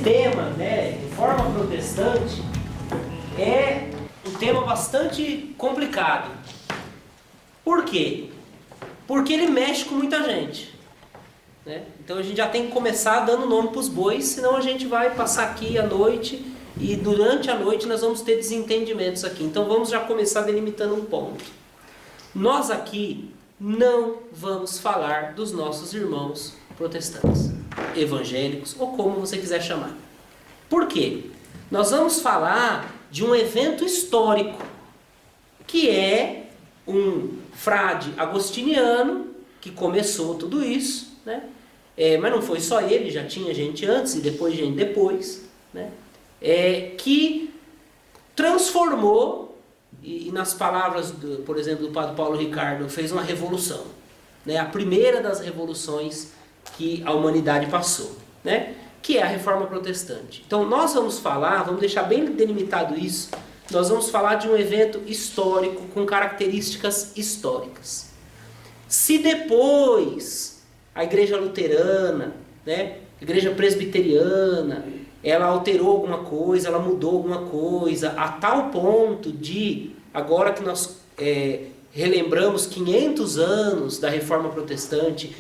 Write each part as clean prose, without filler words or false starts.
tema, né, reforma protestante, é um tema bastante complicado. Por quê? Porque ele mexe com muita gente, né? Então a gente já tem que começar dando nome para os bois, senão a gente vai passar aqui a noite e durante a noite nós vamos ter desentendimentos aqui. Então vamos já começar delimitando um ponto. Nós aqui não vamos falar dos nossos irmãos protestantes, evangélicos ou como você quiser chamar. Por quê? Nós vamos falar de um evento histórico, que é um frade agostiniano que começou tudo isso, né? Mas não foi só ele, já tinha gente antes e depois gente depois, né? Que transformou, e nas palavras, por exemplo, do padre Paulo Ricardo, fez uma revolução, né? A primeira das revoluções que a humanidade passou, né? Que é a reforma protestante. Então nós vamos falar, vamos deixar bem delimitado isso, nós vamos falar de um evento histórico com características históricas. Se depois a igreja luterana, né, a igreja presbiteriana, ela alterou alguma coisa, ela mudou alguma coisa, a tal ponto de, agora que nós relembramos 500 anos da reforma protestante,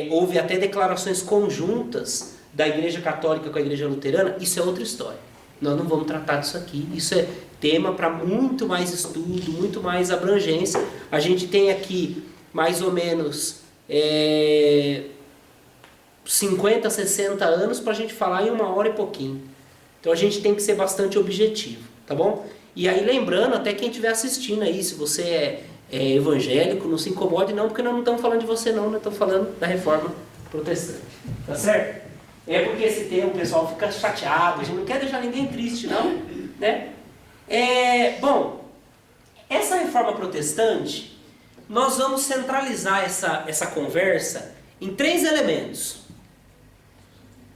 houve até declarações conjuntas da igreja católica com a igreja luterana, isso é outra história. Nós não vamos tratar disso aqui, isso é tema para muito mais estudo, muito mais abrangência. A gente tem aqui mais ou menos 50, 60 anos para a gente falar em 1 hora e pouquinho. Então a gente tem que ser bastante objetivo, tá bom? E aí lembrando, até quem estiver assistindo aí, se você é evangélico, não se incomode não, porque nós não estamos falando de você não, nós estamos falando da reforma protestante, tá certo? É porque esse tema o pessoal fica chateado, a gente não quer deixar ninguém triste não, né? Bom, essa reforma protestante, nós vamos centralizar essa conversa em 3 elementos.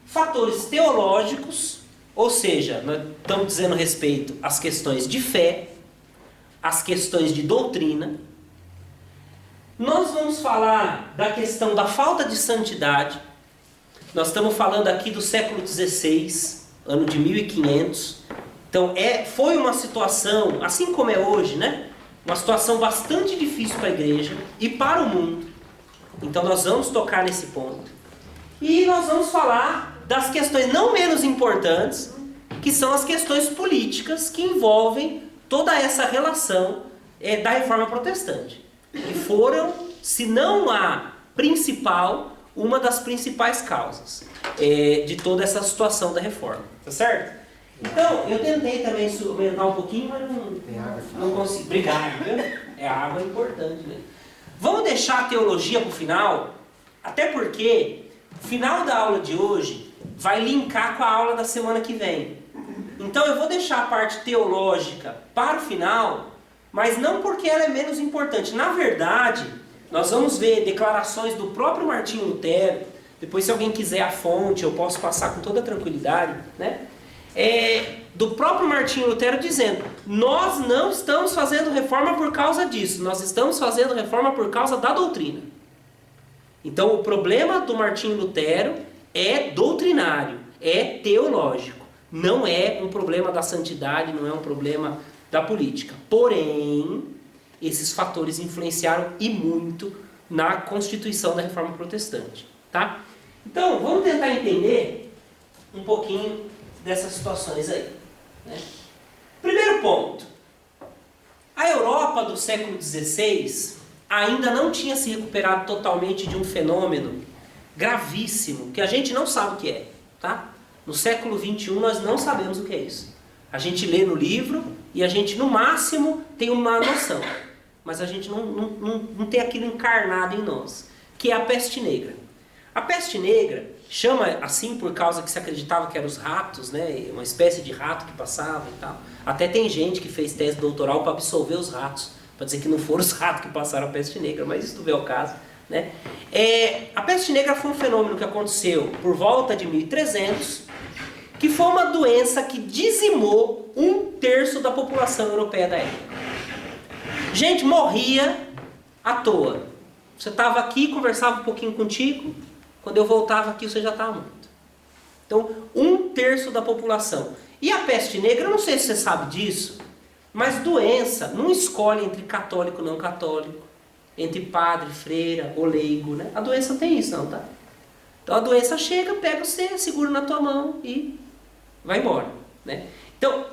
Fatores teológicos, ou seja, nós estamos dizendo respeito às questões de fé, às questões de doutrina. Nós vamos falar da questão da falta de santidade. Nós estamos falando aqui do século XVI, ano de 1500. Então foi uma situação, assim como é hoje, né? Uma situação bastante difícil para a igreja e para o mundo. Então nós vamos tocar nesse ponto. E nós vamos falar das questões não menos importantes, que são as questões políticas que envolvem toda essa relação da reforma protestante. E foram, se não a principal, uma das principais causas de toda essa situação da reforma. Tá certo? Então, eu tentei também aumentar um pouquinho, mas não consegui. Obrigado, viu? A água é importante, né? Vamos deixar a teologia para o final, até porque o final da aula de hoje vai linkar com a aula da semana que vem. Então eu vou deixar a parte teológica para o final, mas não porque ela é menos importante. Na verdade, nós vamos ver declarações do próprio Martinho Lutero. Depois, se alguém quiser a fonte, eu posso passar com toda tranquilidade, né? Do próprio Martinho Lutero dizendo: nós não estamos fazendo reforma por causa disso, nós estamos fazendo reforma por causa da doutrina. Então o problema do Martinho Lutero é doutrinário, é teológico, não é um problema da santidade, não é um problema da política. Porém, esses fatores influenciaram e muito na constituição da reforma protestante, tá? Então vamos tentar entender um pouquinho dessas situações aí, né? Primeiro ponto: a Europa do século XVI ainda não tinha se recuperado totalmente de um fenômeno gravíssimo, que a gente não sabe o que é, tá? No século XXI nós não sabemos o que é isso. A gente lê no livro e a gente no máximo tem uma noção, mas a gente não tem aquilo encarnado em nós, que é a peste negra. A peste negra chama assim por causa que se acreditava que eram os ratos, né? Uma espécie de rato que passava e tal. Até tem gente que fez tese doutoral para absolver os ratos, para dizer que não foram os ratos que passaram a peste negra, mas isso não é o caso, né? A peste negra foi um fenômeno que aconteceu por volta de 1300, que foi uma doença que dizimou 1/3 da população europeia da época. Gente morria à toa. Você estava aqui, conversava um pouquinho contigo, quando eu voltava aqui você já estava morto. Então, 1/3 da população. E a peste negra, eu não sei se você sabe disso, mas doença não escolhe entre católico e não católico, entre padre, freira ou leigo, né? A doença não tem isso não, tá? Então a doença chega, pega você, segura na tua mão e vai embora, né? Então,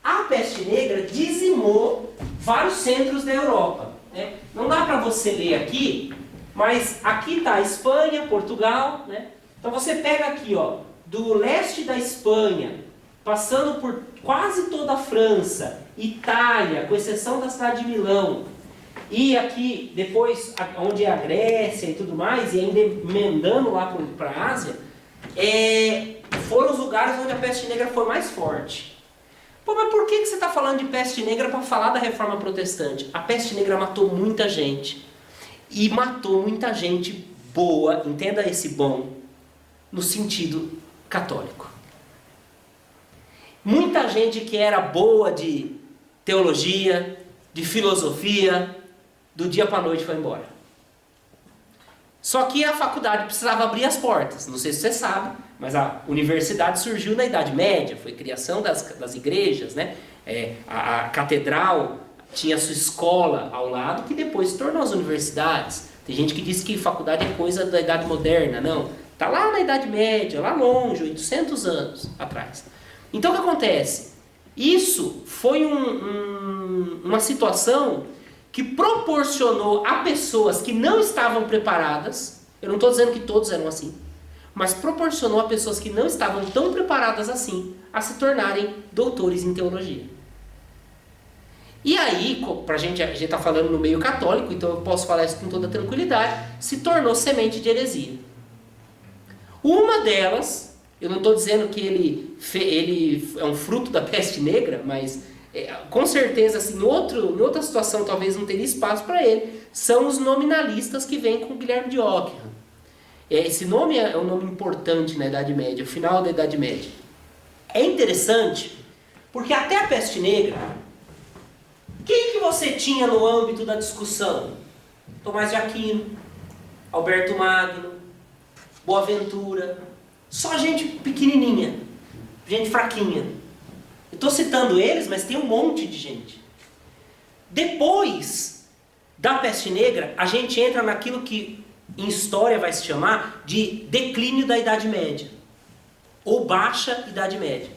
a peste negra dizimou vários centros da Europa, né? Não dá para você ler aqui, mas aqui está a Espanha, Portugal, né? Então você pega aqui, ó, do leste da Espanha, passando por quase toda a França, Itália, com exceção da cidade de Milão, e aqui depois onde é a Grécia e tudo mais, e ainda emendando lá para a Ásia, foram os lugares onde a peste negra foi mais forte. Pô, mas por que você está falando de peste negra para falar da Reforma Protestante? A peste negra matou muita gente. E matou muita gente boa, entenda esse bom, no sentido católico. Muita gente que era boa de teologia, de filosofia, do dia para a noite foi embora. Só que a faculdade precisava abrir as portas. Não sei se você sabe, mas a universidade surgiu na Idade Média, foi criação das igrejas, né? A catedral tinha sua escola ao lado, que depois se tornou as universidades. Tem gente que diz que faculdade é coisa da Idade Moderna. Não, está lá na Idade Média, lá longe, 800 anos atrás. Então o que acontece? Isso foi uma situação que proporcionou a pessoas que não estavam preparadas, eu não estou dizendo que todos eram assim, mas proporcionou a pessoas que não estavam tão preparadas assim a se tornarem doutores em teologia. E aí, a gente está falando no meio católico, então eu posso falar isso com toda tranquilidade, se tornou semente de heresia. Uma delas, eu não estou dizendo que ele é um fruto da peste negra, mas com certeza, assim, em outra situação talvez não teria espaço para ele, são os nominalistas que vêm com Guilherme de Ockham. Esse nome é um nome importante na Idade Média, no final da Idade Média. É interessante, porque até a peste negra, quem que você tinha no âmbito da discussão? Tomás de Aquino, Alberto Magno, Boaventura, só gente pequenininha, gente fraquinha. Eu estou citando eles, mas tem um monte de gente. Depois da peste negra, a gente entra naquilo que em história vai se chamar de declínio da Idade Média, ou baixa Idade Média.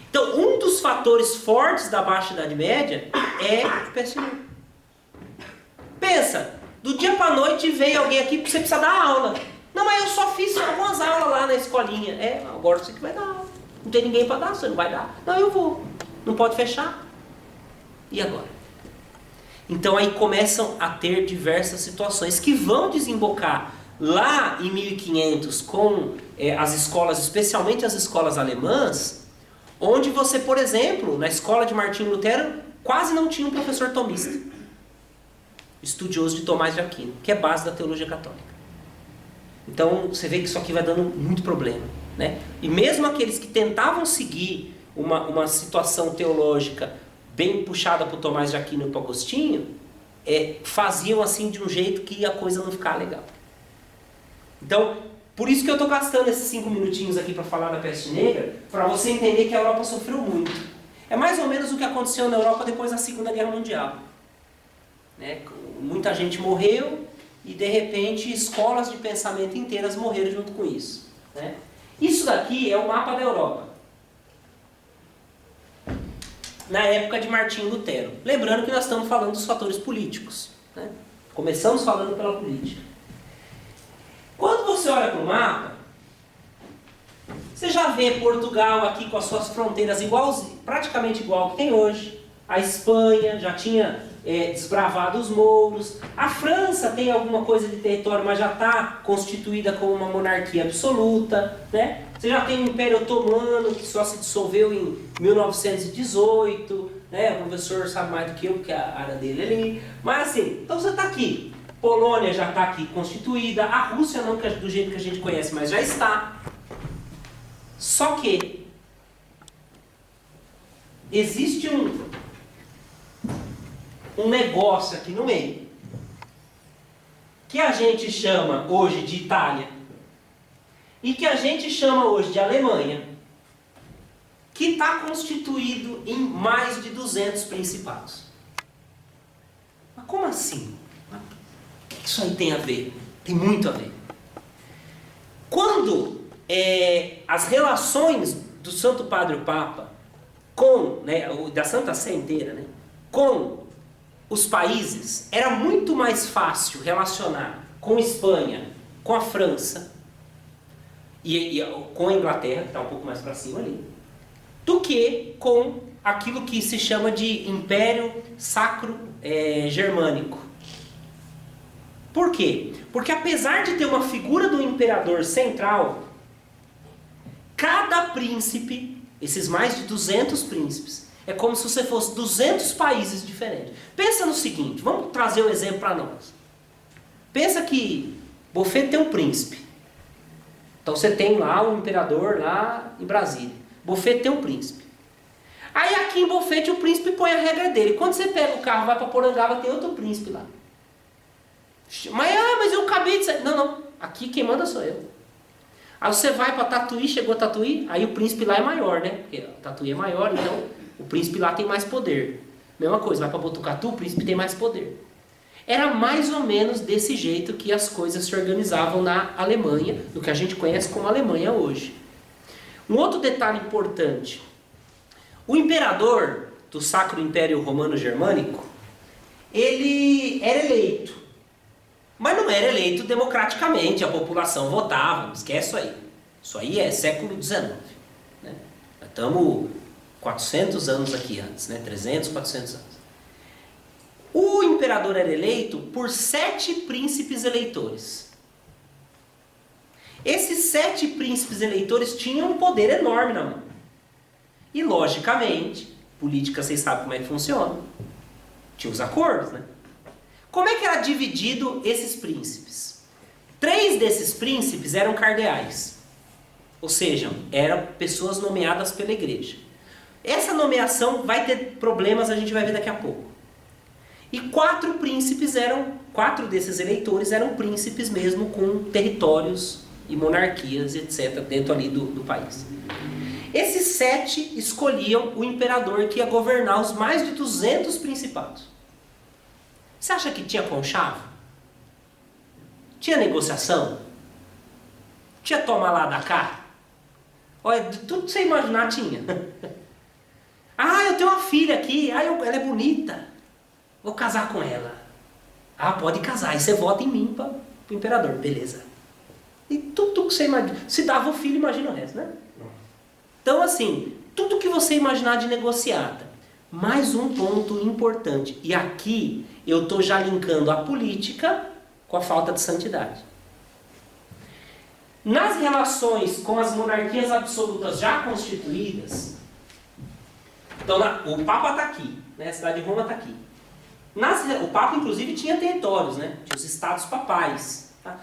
Então, um dos fatores fortes da baixa Idade Média é a peste negra. Pensa, do dia para a noite veio alguém aqui porque você precisa dar aula. Não, mas eu só fiz algumas aulas lá na escolinha. Agora você que vai dar aula. Não tem ninguém para dar, você não vai dar. Não, eu vou. Não pode fechar. E agora? Então aí começam a ter diversas situações que vão desembocar lá em 1500 com as escolas, especialmente as escolas alemãs, onde você, por exemplo, na escola de Martinho Lutero, quase não tinha um professor tomista, estudioso de Tomás de Aquino, que é base da teologia católica. Então você vê que isso aqui vai dando muito problema, né? E mesmo aqueles que tentavam seguir uma situação teológica bem puxada para o Tomás de Aquino e para o Agostinho, faziam assim de um jeito que a coisa não ficava legal. Então, por isso que eu estou gastando esses 5 minutinhos aqui para falar da peste negra, para você entender que a Europa sofreu muito. É mais ou menos o que aconteceu na Europa depois da Segunda Guerra Mundial. Né? Muita gente morreu e, de repente, escolas de pensamento inteiras morreram junto com isso. Né? Isso daqui é o mapa da Europa. Na época de Martinho Lutero. Lembrando que nós estamos falando dos fatores políticos. Né? Começamos falando pela política. Quando você olha para o mapa, você já vê Portugal aqui com as suas fronteiras praticamente igual que tem hoje. A Espanha já tinha desbravado os mouros. A França tem alguma coisa de território, mas já está constituída como uma monarquia absoluta. Né? Você já tem o Império Otomano, que só se dissolveu em 1918. Né? O professor sabe mais do que eu, porque é a área dele ali. Mas assim, então você está aqui. Polônia já está aqui constituída. A Rússia não do jeito que a gente conhece, mas já está. Só que existe um negócio aqui no meio, que a gente chama hoje de Itália. e que a gente chama hoje de Alemanha, que está constituído em mais de 200 principados. Mas como assim? O que isso aí tem a ver? Tem muito a ver. Quando as relações do Santo Padre o Papa com, da Santa Sé inteira, com os países, era muito mais fácil relacionar com Espanha, com a França e com a Inglaterra, que está um pouco mais para cima ali, do que com aquilo que se chama de Império Sacro Germânico. Por quê? Porque apesar de ter uma figura do imperador central, cada príncipe, esses mais de 200 príncipes, é como se você fosse 200 países diferentes. Pensa no seguinte, vamos trazer um exemplo para nós. Pensa que Bofete tem um príncipe. Então você tem lá um imperador lá em Brasília. Bofete tem um príncipe. Aí aqui em Bofete o príncipe põe a regra dele. Quando você pega o carro e vai para Porangaba, tem outro príncipe lá. Mas eu acabei de sair. Não. Aqui quem manda sou eu. Aí você vai para Tatuí, chegou a Tatuí, aí o príncipe lá é maior, né? Porque Tatuí é maior, então o príncipe lá tem mais poder. Mesma coisa, vai para Botucatu, o príncipe tem mais poder. Era mais ou menos desse jeito que as coisas se organizavam na Alemanha, do que a gente conhece como Alemanha hoje. Um outro detalhe importante. O imperador do Sacro Império Romano Germânico, ele era eleito. Mas não era eleito democraticamente, a população votava, esquece isso aí. Isso aí é século XIX. Né? Nós estamos 400 anos aqui antes, 300, 400 anos. O imperador era eleito por 7 príncipes eleitores. Esses 7 príncipes eleitores tinham um poder enorme na mão. E, logicamente, política vocês sabem como é que funciona. Tinha os acordos, né? Como é que era dividido esses príncipes? 3 desses príncipes eram cardeais. Ou seja, eram pessoas nomeadas pela igreja. Essa nomeação vai ter problemas, a gente vai ver daqui a pouco. E 4 desses eleitores eram príncipes mesmo com territórios e monarquias, etc., dentro ali do país. Esses 7 escolhiam o imperador que ia governar os mais de 200 principados. Você acha que tinha conchavo? Tinha negociação? Tinha toma lá da cá? Olha, tudo que você imaginar tinha. Eu tenho uma filha aqui, ela é bonita. Vou casar com ela. Pode casar. E você vota em mim para o imperador. Beleza. E tudo que você imagina. Se dava o filho, imagina o resto, né? Então, assim, tudo que você imaginar de negociata. Mais um ponto importante. E aqui eu estou já linkando a política com a falta de santidade. Nas relações com as monarquias absolutas já constituídas, então o Papa está aqui, a cidade de Roma está aqui. O Papa, inclusive, tinha territórios, tinha os estados papais. Tá?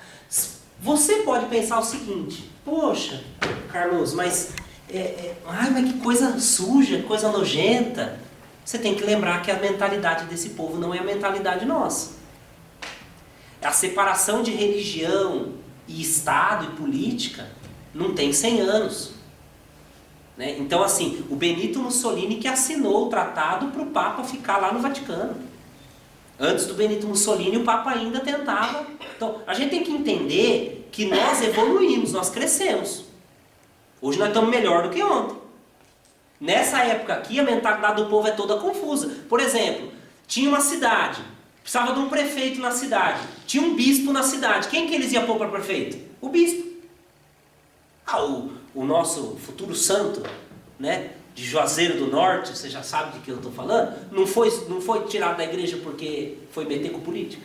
Você pode pensar o seguinte: poxa, Carlos, mas que coisa suja, coisa nojenta. Você tem que lembrar que a mentalidade desse povo não é a mentalidade nossa. A separação de religião e Estado e política não tem 100 anos. Então, assim, o Benito Mussolini que assinou o tratado para o Papa ficar lá no Vaticano. Antes do Benito Mussolini, o Papa ainda tentava. Então, a gente tem que entender que nós evoluímos, nós crescemos. Hoje nós estamos melhor do que ontem. Nessa época aqui, a mentalidade do povo é toda confusa. Por exemplo, tinha uma cidade, precisava de um prefeito na cidade, tinha um bispo na cidade. Quem que eles iam pôr para prefeito? O bispo. O nosso futuro santo, de Juazeiro do Norte, você já sabe de que eu estou falando, não foi tirado da igreja porque foi meter com política.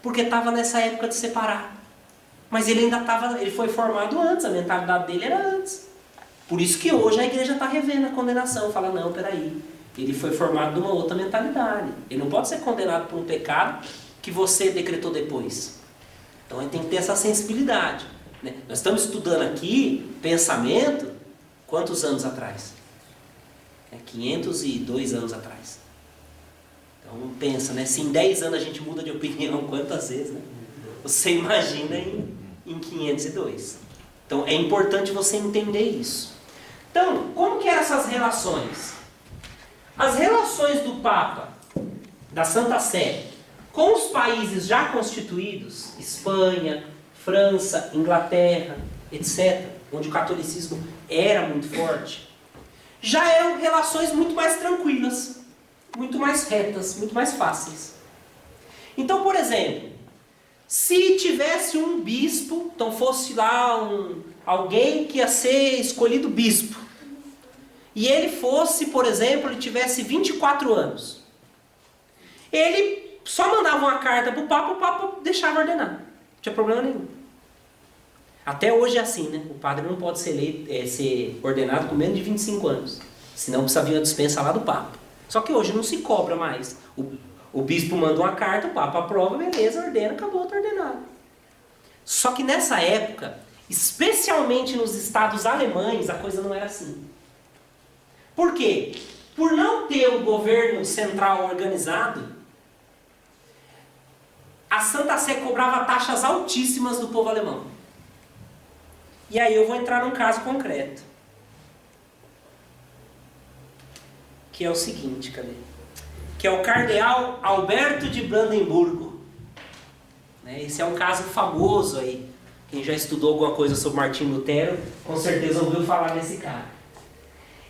Porque estava nessa época de separar. Mas ele ele foi formado antes, a mentalidade dele era antes. Por isso que hoje a igreja está revendo a condenação. Fala, não, peraí, ele foi formado de uma outra mentalidade. Ele não pode ser condenado por um pecado que você decretou depois. Então ele tem que ter essa sensibilidade. Nós estamos estudando aqui pensamento, quantos anos atrás? 502 anos atrás. Então pensa, se em 10 anos a gente muda de opinião, quantas vezes, Você imagina em 502. Então é importante você entender isso. Então, como que eram essas relações? As relações do Papa, da Santa Sé, com os países já constituídos, Espanha, França, Inglaterra, etc., onde o catolicismo era muito forte, já eram relações muito mais tranquilas, muito mais retas, muito mais fáceis. Então, por exemplo, se tivesse um bispo, então fosse lá alguém que ia ser escolhido bispo, e ele fosse, por exemplo, ele tivesse 24 anos, ele só mandava uma carta para o Papa deixava ordenar, não tinha problema nenhum. Até hoje é assim, né? O padre não pode ser ordenado com menos de 25 anos, senão precisa vir a dispensa lá do Papa. Só que hoje não se cobra mais. O bispo manda uma carta, o Papa aprova, beleza, ordena, acabou, está ordenado. Só que nessa época, especialmente nos estados alemães, a coisa não era assim. Por quê? Por não ter o governo central organizado, a Santa Sé cobrava taxas altíssimas do povo alemão. E aí eu vou entrar num caso concreto. Que é o seguinte, cadê? Que é o cardeal Alberto de Brandemburgo. Esse é um caso famoso aí. Quem já estudou alguma coisa sobre Martinho Lutero, com certeza ouviu falar desse cara.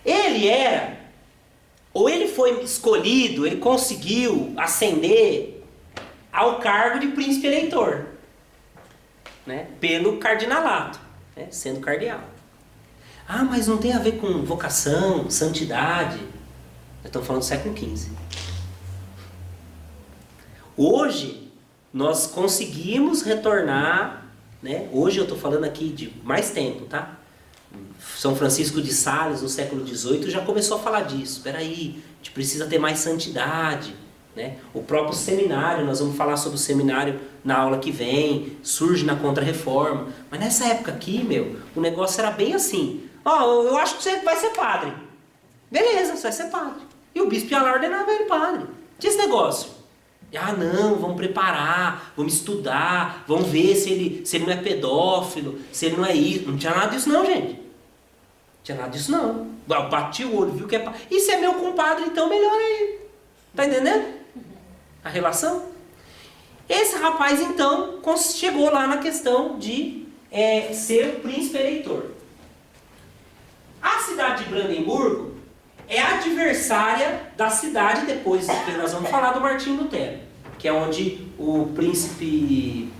Ele foi escolhido, ele conseguiu ascender ao cargo de príncipe eleitor, né, pelo cardinalato, né, sendo cardeal. Ah, mas não tem a ver com vocação, santidade. Nós estamos falando do século XV. Hoje, nós conseguimos retornar, né? Hoje eu estou falando aqui de mais tempo, tá? São Francisco de Sales, no século XVIII, já começou a falar disso. Espera aí, a gente precisa ter mais santidade, né? O próprio seminário, nós vamos falar sobre o seminário na aula que vem, surge na Contra-Reforma. Mas nessa época aqui, o negócio era bem assim. Eu acho que você vai ser padre. Beleza, você vai ser padre. E o bispo ia lá ordenava ele padre. Tinha esse negócio. Não, vamos preparar, vamos estudar, vamos ver se ele não é pedófilo, se ele não é isso. Não tinha nada disso não, gente. Não tinha nada disso não. Bati o olho, viu que é... E se é meu compadre, então melhor aí. Tá entendendo? A relação? Esse rapaz, então, chegou lá na questão de ser o príncipe eleitor. A cidade de Brandemburgo é adversária da cidade, depois que nós vamos falar do Martinho Lutero, que é onde o príncipe...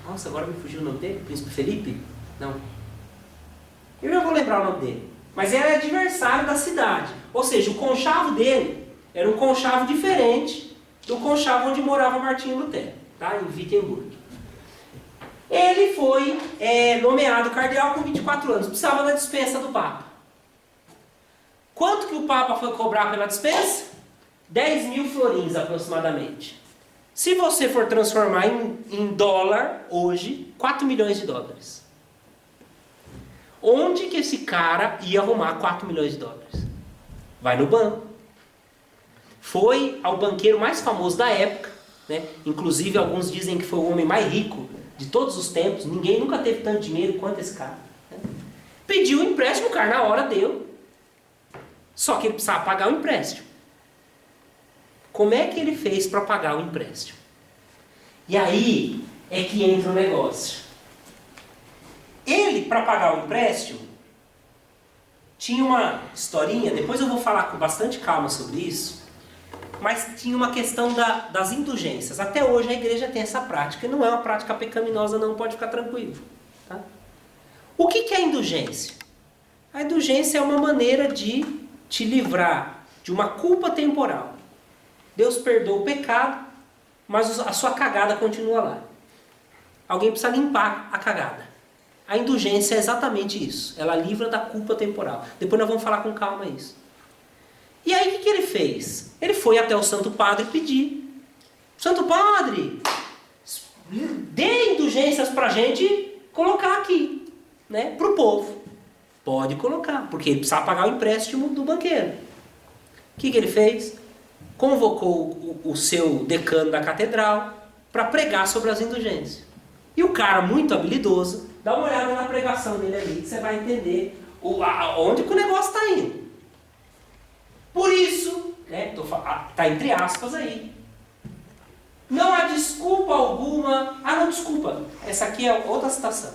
Nossa, agora me fugiu o nome dele? Príncipe Felipe? Não. Eu já vou lembrar o nome dele. Mas era adversário da cidade. Ou seja, o conchavo dele era um conchavo diferente do conchavo onde morava Martinho Lutero, tá? Em Wittenberg. Ele foi nomeado cardeal com 24 anos. Precisava da dispensa do Papa. Quanto que o Papa foi cobrar pela dispensa? 10.000 florins aproximadamente. Se você for transformar em dólar, hoje, 4 milhões de dólares. Onde que esse cara ia arrumar 4 milhões de dólares? Vai no banco. Foi ao banqueiro mais famoso da época, né? Inclusive alguns dizem que foi o homem mais rico de todos os tempos. Ninguém nunca teve tanto dinheiro quanto esse cara, né? Pediu um empréstimo, o cara na hora deu. Só que ele precisava pagar o empréstimo. Como é que ele fez para pagar o empréstimo? E aí é que entra o negócio. Ele, para pagar o empréstimo, tinha uma historinha, depois eu vou falar com bastante calma sobre isso, mas tinha uma questão das indulgências. Até hoje a igreja tem essa prática, e não é uma prática pecaminosa não, pode ficar tranquilo. Tá? O que é a indulgência? A indulgência é uma maneira de te livrar de uma culpa temporal. Deus perdoa o pecado, mas a sua cagada continua lá. Alguém precisa limpar a cagada. A indulgência é exatamente isso. Ela livra da culpa temporal. Depois nós vamos falar com calma isso. E aí o que ele fez? Ele foi até o Santo Padre pedir. Santo Padre, dê indulgências para a gente colocar aqui, né, para o povo. Pode colocar, porque ele precisava pagar o empréstimo do banqueiro. O que ele fez? Convocou o seu decano da catedral para pregar sobre as indulgências. E o cara, muito habilidoso, dá uma olhada na pregação dele ali, que você vai entender onde que o negócio está indo. Por isso, né, tá entre aspas aí, não há desculpa alguma. Ah, não, desculpa. Essa aqui é outra citação.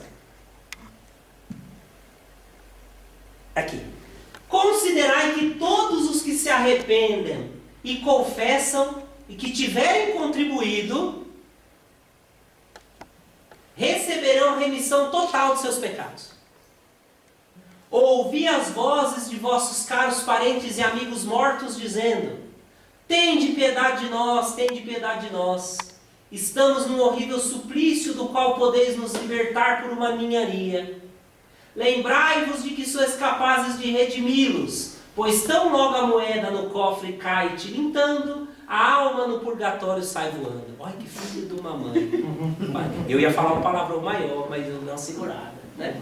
Aqui. Considerai que todos os que se arrependem e confessam e que tiverem contribuído receberão remissão total de seus pecados. Ouvi as vozes de vossos caros parentes e amigos mortos dizendo: tende piedade de nós, tende piedade de nós. Estamos num horrível suplício do qual podeis nos libertar por uma ninharia. Lembrai-vos de que sois capazes de redimi-los, pois tão logo a moeda no cofre cai tilintando, a alma no purgatório sai voando. Olha que filho de uma mãe. Eu ia falar um palavrão maior, mas eu não segurava, né?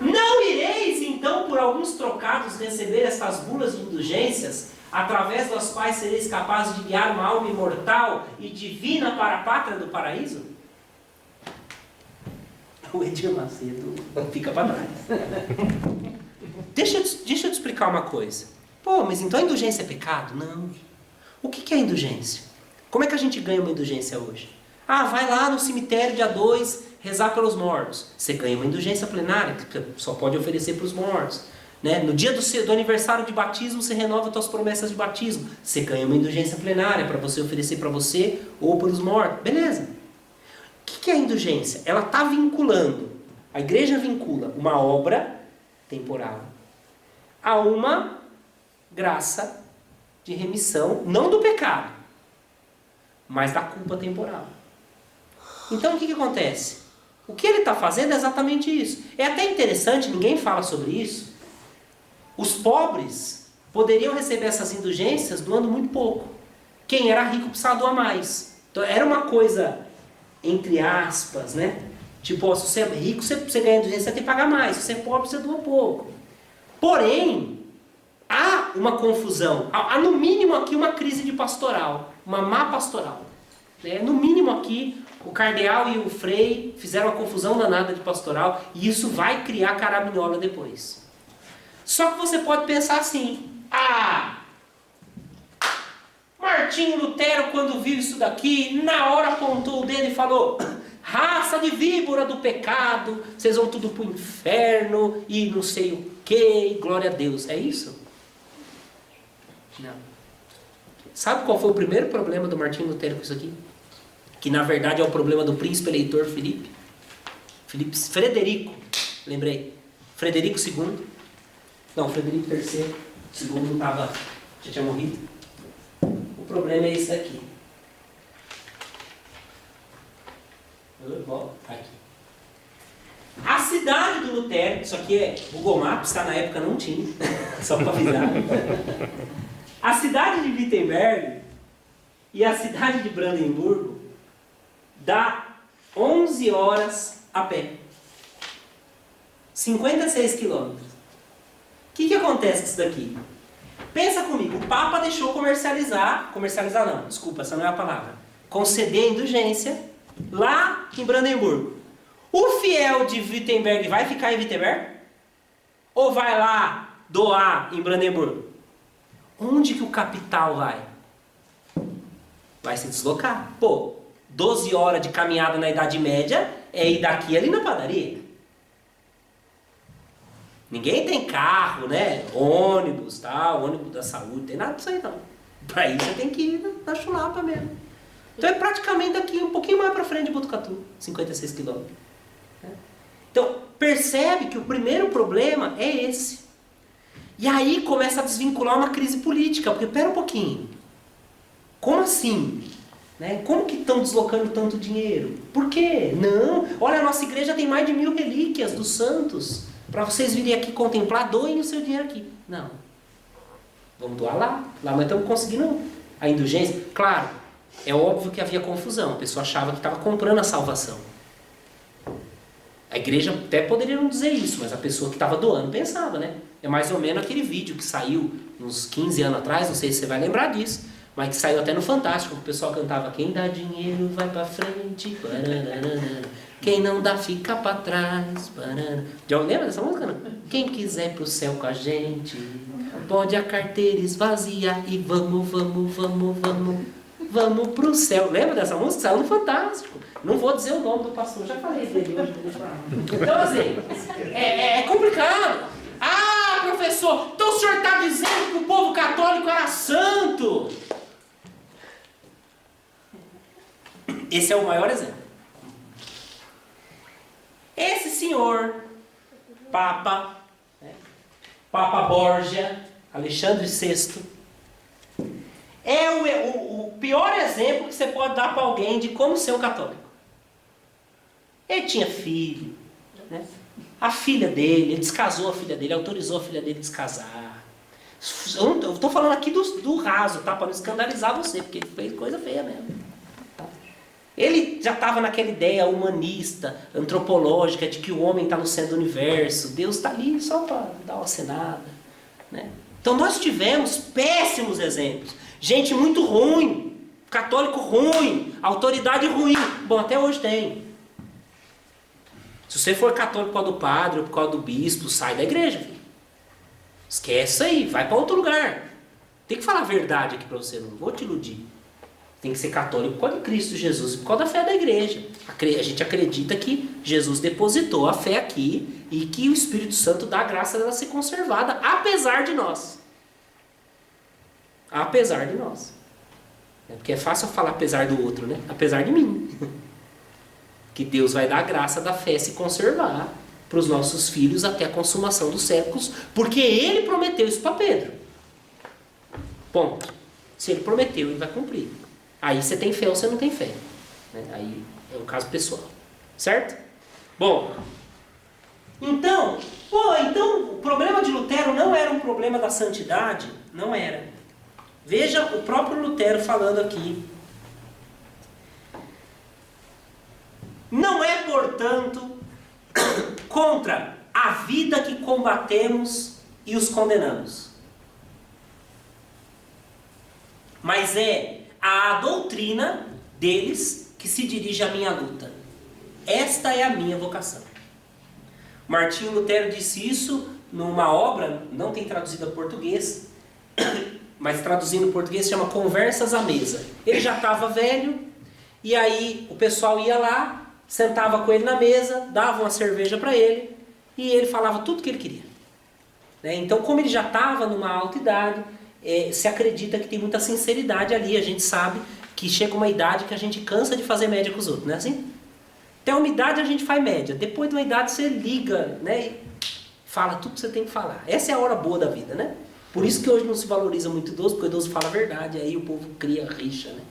Não ireis então por alguns trocados receber estas bulas de indulgências, através das quais sereis capazes de guiar uma alma imortal e divina para a pátria do paraíso? O Edir Macedo fica para trás. Deixa eu te explicar uma coisa. Pô, mas então a indulgência é pecado? Não. O que é indulgência? Como é que a gente ganha uma indulgência hoje? Ah, vai lá no cemitério dia 2 rezar pelos mortos. Você ganha uma indulgência plenária, que só pode oferecer para os mortos. Né? No dia do aniversário de batismo, você renova suas promessas de batismo. Você ganha uma indulgência plenária para você oferecer para você ou para os mortos. Beleza. O que é a indulgência? Ela está vinculando, a igreja vincula uma obra temporal a uma graça de remissão, não do pecado, mas da culpa temporal. Então o que acontece? O que ele está fazendo é exatamente isso. É até interessante, ninguém fala sobre isso. Os pobres poderiam receber essas indulgências doando muito pouco. Quem era rico precisava doar mais. Então era uma coisa, entre aspas, né? Tipo, se você é rico, você ganha indulgência, você tem que pagar mais. Se você é pobre, você doa pouco. Porém, há uma confusão. Há no mínimo aqui uma crise de pastoral. Uma má pastoral. No mínimo aqui, o cardeal e o frei fizeram uma confusão danada de pastoral. E isso vai criar caraminhola depois. Só que você pode pensar assim: Martinho Lutero, quando viu isso daqui, na hora apontou o dedo e falou: raça de víbora do pecado, vocês vão tudo pro inferno e não sei o que, glória a Deus. É isso? Não. Sabe qual foi o primeiro problema do Martinho Lutero com isso aqui? Que na verdade é o problema do príncipe eleitor Frederico, lembrei. Frederico II. Não, Frederico III. O segundo já tinha morrido. O problema é esse daqui. Aqui. A cidade do Lutero, isso aqui é Google Maps, tá? Na época não tinha, só para avisar. A cidade de Wittenberg e a cidade de Brandemburgo dá 11 horas a pé. 56 quilômetros. O que acontece com isso daqui? Pensa comigo, o Papa deixou comercializar não, desculpa, essa não é a palavra, conceder indulgência lá em Brandemburgo. O fiel de Wittenberg vai ficar em Wittenberg? Ou vai lá doar em Brandemburgo? Onde que o capital vai? Vai se deslocar. 12 horas de caminhada na Idade Média é ir daqui ali na padaria. Ninguém tem carro, né? Ônibus, tal, ônibus da saúde, tem nada disso aí não. Para isso você tem que ir na chulapa mesmo. Então é praticamente aqui, um pouquinho mais para frente de Botucatu, 56 quilômetros. Então percebe que o primeiro problema é esse. E aí começa a desvincular uma crise política, porque pera um pouquinho. Como assim? Né? Como que estão deslocando tanto dinheiro? Por quê? Não, olha, a nossa igreja tem mais de 1000 relíquias dos santos. Para vocês virem aqui contemplar, doem o seu dinheiro aqui. Não. Vamos doar lá. Lá nós estamos conseguindo a indulgência. Claro, é óbvio que havia confusão. A pessoa achava que estava comprando a salvação. A igreja até poderia não dizer isso, mas a pessoa que estava doando pensava, né? É mais ou menos aquele vídeo que saiu uns 15 anos atrás, não sei se você vai lembrar disso, Mas que saiu até no Fantástico, o pessoal cantava: quem dá dinheiro vai pra frente, quem não dá fica pra trás. Já lembra dessa música, não? Quem quiser pro céu com a gente, pode a carteira esvaziar e vamos pro céu. Lembra dessa música? Saiu no Fantástico. Não vou dizer o nome do pastor, já falei dele hoje. Então assim, é complicado. Ah, professor, então o senhor está dizendo que o povo católico era santo? Esse é o maior exemplo. Esse senhor, Papa Borgia, Alexandre VI, é o pior exemplo que você pode dar para alguém de como ser um católico. Ele tinha filho, né? A filha dele, ele descasou a filha dele, autorizou a filha dele a descasar. Eu estou falando aqui do raso, tá? Para não escandalizar você, porque ele fez coisa feia mesmo. Ele já estava naquela ideia humanista, antropológica, de que o homem está no centro do universo, Deus está ali só para dar uma acenada, né? Então nós tivemos péssimos exemplos. Gente muito ruim, católico ruim, autoridade ruim. Bom, até hoje tem. Se você for católico por causa do padre ou por causa do bispo, sai da igreja, filho. Esquece isso aí, vai para outro lugar. Tem que falar a verdade aqui para você, não vou te iludir. Tem que ser católico por causa de Cristo Jesus e por causa da fé da igreja. A gente acredita que Jesus depositou a fé aqui e que o Espírito Santo dá a graça dela ser conservada, apesar de nós. Apesar de nós. Porque é fácil falar apesar do outro, né? Apesar de mim. Que Deus vai dar a graça da fé se conservar para os nossos filhos até a consumação dos séculos, porque Ele prometeu isso para Pedro. Ponto. Se Ele prometeu, Ele vai cumprir. Aí você tem fé ou você não tem fé. Aí é um caso pessoal. Certo? Bom. Então o problema de Lutero não era um problema da santidade. Não era. Veja o próprio Lutero falando aqui. Não é, portanto, contra a vida que combatemos e os condenamos. Mas é a doutrina deles que se dirige à minha luta. Esta é a minha vocação. Martinho Lutero disse isso numa obra, não tem traduzido a português, mas traduzindo em português se chama Conversas à Mesa. Ele já estava velho, e aí o pessoal ia lá, sentava com ele na mesa, dava uma cerveja para ele, e ele falava tudo o que ele queria. Então, como ele já estava numa alta idade, se acredita que tem muita sinceridade ali. A gente sabe que chega uma idade que a gente cansa de fazer média com os outros, não é assim? Até uma idade a gente faz média, depois de uma idade você liga, né, e fala tudo que você tem que falar. Essa é a hora boa da vida, né? Por isso que hoje não se valoriza muito idoso, porque o idoso fala a verdade, aí o povo cria rixa, né?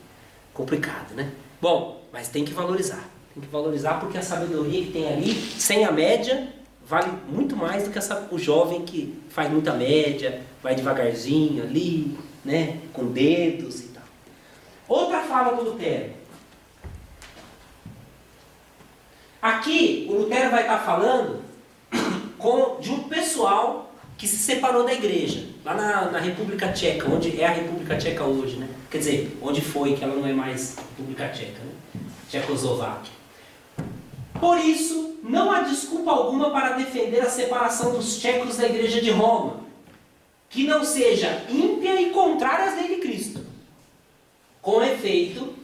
Complicado, né? Bom, mas tem que valorizar. Tem que valorizar porque a sabedoria que tem ali, sem a média, vale muito mais do que o jovem que faz muita média, vai devagarzinho ali, né? Com dedos e tal. Outra fala do Lutero. Aqui, o Lutero vai estar falando de um pessoal que se separou da igreja, lá na República Tcheca, onde é a República Tcheca hoje, né? Quer dizer, onde foi, que ela não é mais República Tcheca, né? Tchecoslováquia. Por isso, não há desculpa alguma para defender a separação dos tchecos da igreja de Roma, que não seja ímpia e contrária às leis de Cristo. Com efeito,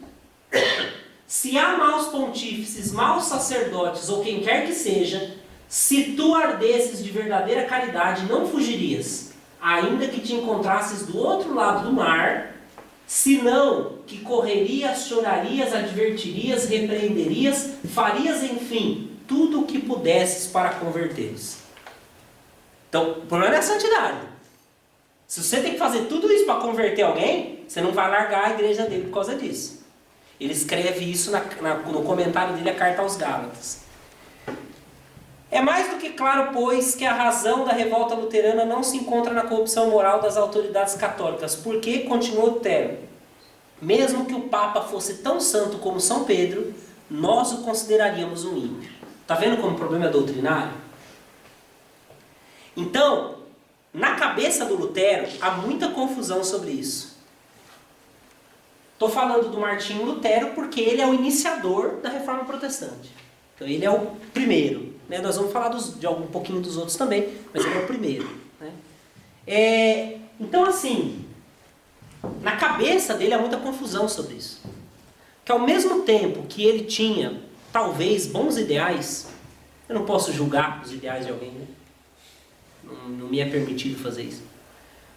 se há maus pontífices, maus sacerdotes ou quem quer que seja, se tu ardesses de verdadeira caridade, não fugirias, ainda que te encontrasses do outro lado do mar, senão que correrias, chorarias, advertirias, repreenderias, farias, enfim, tudo o que pudesses para convertê-los. Então, o problema é a santidade. Se você tem que fazer tudo isso para converter alguém, você não vai largar a igreja dele por causa disso. Ele escreve isso no comentário dele, a carta aos Gálatas. É mais do que claro, pois, que a razão da revolta luterana não se encontra na corrupção moral das autoridades católicas, porque, continuou Lutero, mesmo que o Papa fosse tão santo como São Pedro, nós o consideraríamos um ímpio. Está vendo como o problema é doutrinário? Então, na cabeça do Lutero, há muita confusão sobre isso. Estou falando do Martinho Lutero porque ele é o iniciador da Reforma Protestante. Então ele é o primeiro. Né? Nós vamos falar de um pouquinho dos outros também, mas ele é o primeiro. Né? Então assim, na cabeça dele há muita confusão sobre isso. Que ao mesmo tempo que ele tinha, talvez, bons ideais, eu não posso julgar os ideais de alguém, né? Não me é permitido fazer isso.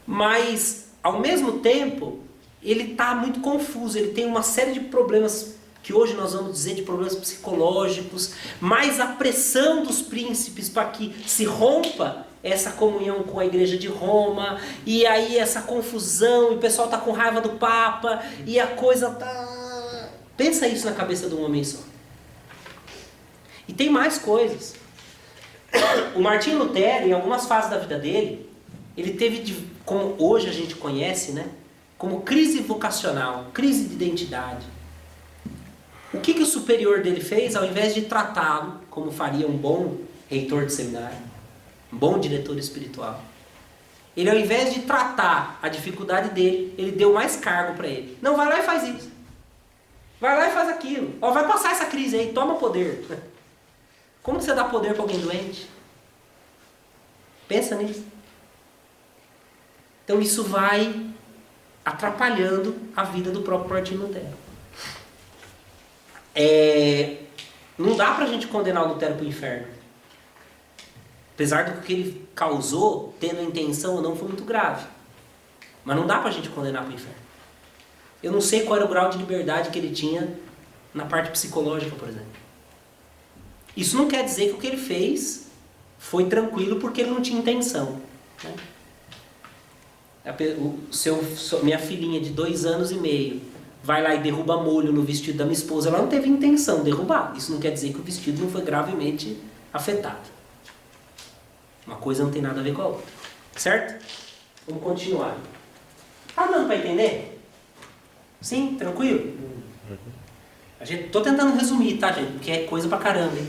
Mas, ao mesmo tempo, ele está muito confuso, ele tem uma série de problemas, que hoje nós vamos dizer de problemas psicológicos, mais a pressão dos príncipes para que se rompa essa comunhão com a igreja de Roma, e aí essa confusão, e o pessoal está com raiva do Papa, e a coisa está... Pensa isso na cabeça de um homem só. E tem mais coisas. O Martinho Lutero, em algumas fases da vida dele, ele teve, como hoje a gente conhece, né, como crise vocacional, crise de identidade. O que o superior dele fez? Ao invés de tratá-lo como faria um bom reitor de seminário, um bom diretor espiritual, ele, ao invés de tratar a dificuldade dele, ele deu mais cargo para ele. Não, vai lá e faz isso. Vai lá e faz aquilo. Ó, vai passar essa crise aí, toma poder. Como você dá poder para alguém doente? Pensa nisso. Então isso vai atrapalhando a vida do próprio Martinho Lutero. Não dá pra gente condenar o Lutero para o inferno. Apesar do que ele causou, tendo a intenção ou não, foi muito grave. Mas não dá pra gente condenar para o inferno. Eu não sei qual era o grau de liberdade que ele tinha na parte psicológica, por exemplo. Isso não quer dizer que o que ele fez foi tranquilo porque ele não tinha intenção. Né? Minha filhinha de 2 anos e meio vai lá e derruba molho no vestido da minha esposa, ela não teve intenção de derrubar. Isso não quer dizer que o vestido não foi gravemente afetado. Uma coisa não tem nada a ver com a outra. Certo? Vamos continuar. Tá dando para entender? Sim? Tranquilo? Estou tentando resumir, tá, gente? Porque é coisa pra caramba, hein?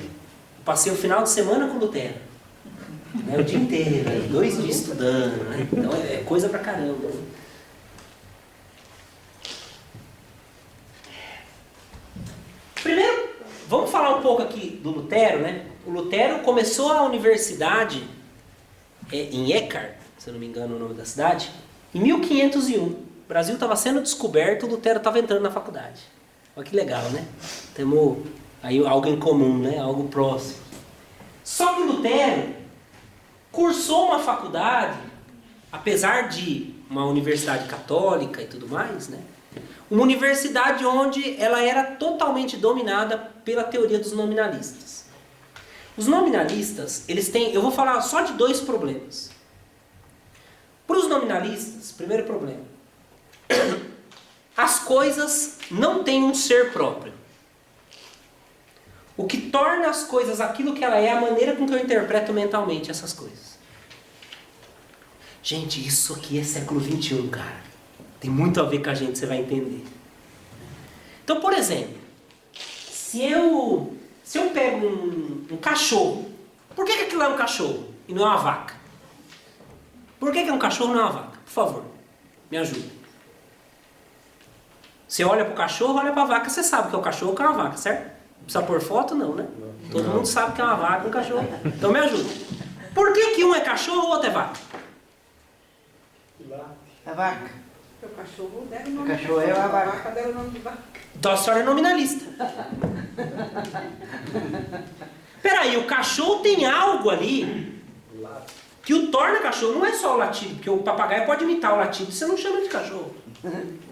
Eu passei o final de semana com o Lutero. Né? O dia inteiro, né? 2 dias estudando. Né? Então é coisa pra caramba. Primeiro, vamos falar um pouco aqui do Lutero, né? O Lutero começou a universidade em Eckart, se eu não me engano o nome da cidade, em 1501. O Brasil estava sendo descoberto, o Lutero estava entrando na faculdade. Olha que legal, né? Temos aí algo em comum, né? Algo próximo. Só que Lutero cursou uma faculdade, apesar de uma universidade católica e tudo mais, né? Uma universidade onde ela era totalmente dominada pela teoria dos nominalistas. Os nominalistas, eles têm... Eu vou falar só de 2 problemas. Para os nominalistas, primeiro problema. As coisas não têm um ser próprio. O que torna as coisas aquilo que ela é a maneira com que eu interpreto mentalmente essas coisas. Gente, isso aqui é século XXI, cara. Tem muito a ver com a gente, você vai entender. Então, por exemplo, se eu pego um cachorro, por que aquilo é um cachorro e não é uma vaca? Por que é um cachorro e não é uma vaca? Por favor, me ajuda. Você olha para o cachorro, olha para a vaca, você sabe que é o cachorro ou que é uma vaca, certo? Precisa pôr foto? Não, né? Todo mundo sabe que é uma vaca e um cachorro. Então me ajuda. Por que um é cachorro e o outro é vaca? A vaca. O cachorro deve o nome. O cachorro é a vaca. Deve o nome de vaca. Então a senhora é nominalista. Peraí, o cachorro tem algo ali que o torna cachorro. Não é só o latido, porque o papagaio pode imitar o latido, você não chama de cachorro.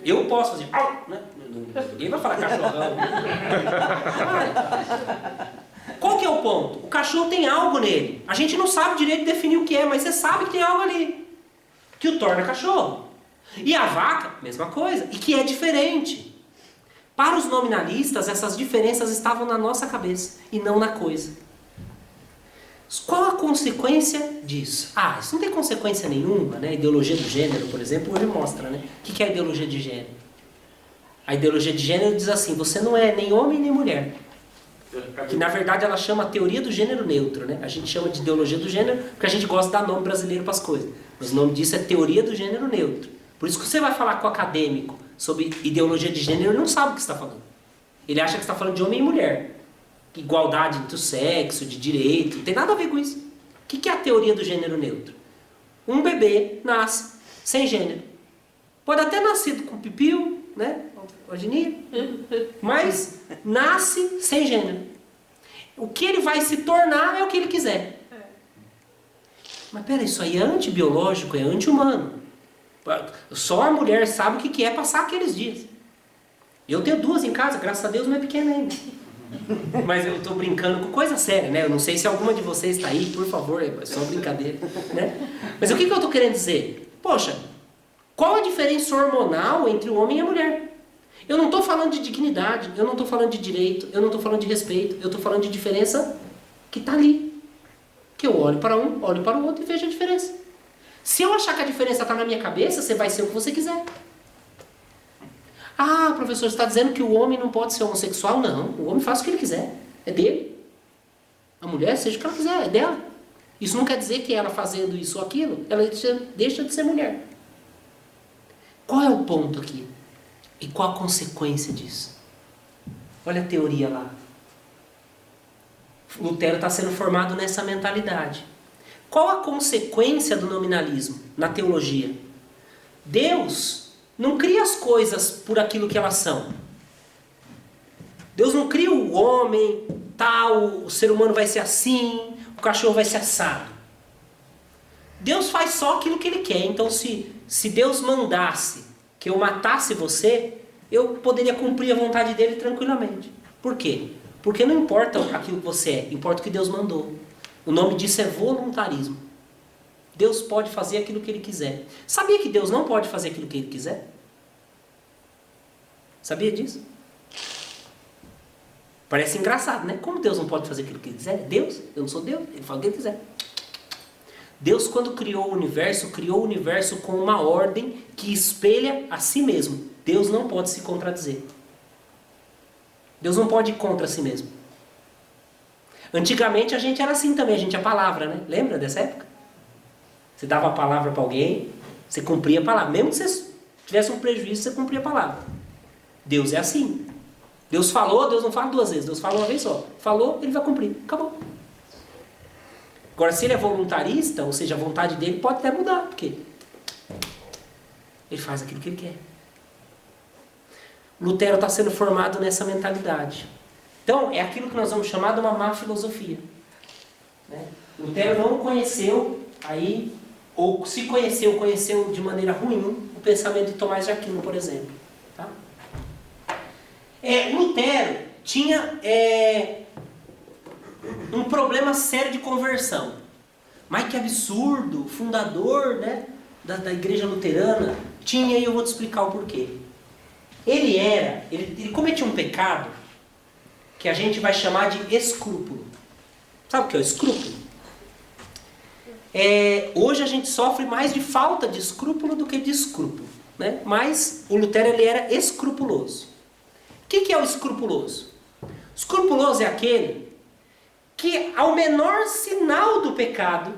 Eu posso fazer, né? Ninguém vai falar cachorrão. Qual que é o ponto? O cachorro tem algo nele. A gente não sabe direito definir o que é, mas você sabe que tem algo ali que o torna cachorro. E a vaca, mesma coisa, e que é diferente. Para os nominalistas, essas diferenças estavam na nossa cabeça e não na coisa. Qual a consequência disso? Isso não tem consequência nenhuma, né? A ideologia do gênero, por exemplo, hoje mostra, né? O que é a ideologia de gênero? A ideologia de gênero diz assim, você não é nem homem nem mulher. Que na verdade ela chama a teoria do gênero neutro, né? A gente chama de ideologia do gênero porque a gente gosta de dar nome brasileiro para as coisas. Mas o nome disso é teoria do gênero neutro. Por isso que você vai falar com o acadêmico sobre ideologia de gênero, ele não sabe o que está falando. Ele acha que está falando de homem e mulher. Igualdade entre o sexo, de direito, não tem nada a ver com isso. O que é a teoria do gênero neutro? Um bebê nasce sem gênero. Pode até nascer com pipiu, né? Vagininha, mas nasce sem gênero. O que ele vai se tornar é o que ele quiser. Mas pera, isso aí é antibiológico, é anti-humano. Só a mulher sabe o que é passar aqueles dias. Eu tenho 2 em casa, graças a Deus não é pequena ainda. Mas eu estou brincando com coisa séria, né? Eu não sei se alguma de vocês está aí, por favor, é só brincadeira, né? Mas o que eu estou querendo dizer? Poxa, qual a diferença hormonal entre o homem e a mulher? Eu não estou falando de dignidade, eu não estou falando de direito, eu não estou falando de respeito, eu estou falando de diferença que está ali. Que eu olho para um, olho para o outro e vejo a diferença. Se eu achar que a diferença está na minha cabeça, você vai ser o que você quiser. Ah, professor, você está dizendo que o homem não pode ser homossexual? Não, o homem faz o que ele quiser, é dele. A mulher, seja o que ela quiser, é dela. Isso não quer dizer que ela fazendo isso ou aquilo, ela deixa de ser mulher. Qual é o ponto aqui? E qual a consequência disso? Olha a teoria lá. Lutero está sendo formado nessa mentalidade. Qual a consequência do nominalismo na teologia? Deus não cria as coisas por aquilo que elas são. Deus não cria o homem, tal, o ser humano vai ser assim, o cachorro vai ser assado. Deus faz só aquilo que Ele quer. Então se Deus mandasse que eu matasse você, eu poderia cumprir a vontade dele tranquilamente. Por quê? Porque não importa aquilo que você é, importa o que Deus mandou. O nome disso é voluntarismo. Deus pode fazer aquilo que Ele quiser. Sabia que Deus não pode fazer aquilo que Ele quiser? Sabia disso? Parece engraçado, né? Como Deus não pode fazer aquilo que Ele quiser? Deus? Eu não sou Deus. Ele fala o que Ele quiser. Deus, quando criou o universo com uma ordem que espelha a si mesmo. Deus não pode se contradizer. Deus não pode ir contra si mesmo. Antigamente a gente era assim também, a gente tinha palavra, né? Lembra dessa época? Você dava a palavra para alguém, você cumpria a palavra. Mesmo que você tivesse um prejuízo, você cumpria a palavra. Deus é assim. Deus falou, Deus não fala 2 vezes. Deus fala uma vez só. Falou, Ele vai cumprir. Acabou. Agora, se Ele é voluntarista, ou seja, a vontade dele pode até mudar. Porque Ele faz aquilo que Ele quer. Lutero está sendo formado nessa mentalidade. Então, é aquilo que nós vamos chamar de uma má filosofia. Né? Lutero não conheceu, ou se conheceu de maneira ruim o pensamento de Tomás de Aquino, por exemplo. Tá? Lutero tinha um problema sério de conversão. Mas que absurdo, o fundador, né, da igreja luterana tinha, e eu vou te explicar o porquê. Ele cometia um pecado que a gente vai chamar de escrúpulo. Sabe o que é o escrúpulo? Hoje a gente sofre mais de falta de escrúpulo do que de escrúpulo. Né? Mas o Lutero ele era escrupuloso. O que é o escrupuloso? O escrupuloso é aquele que ao menor sinal do pecado,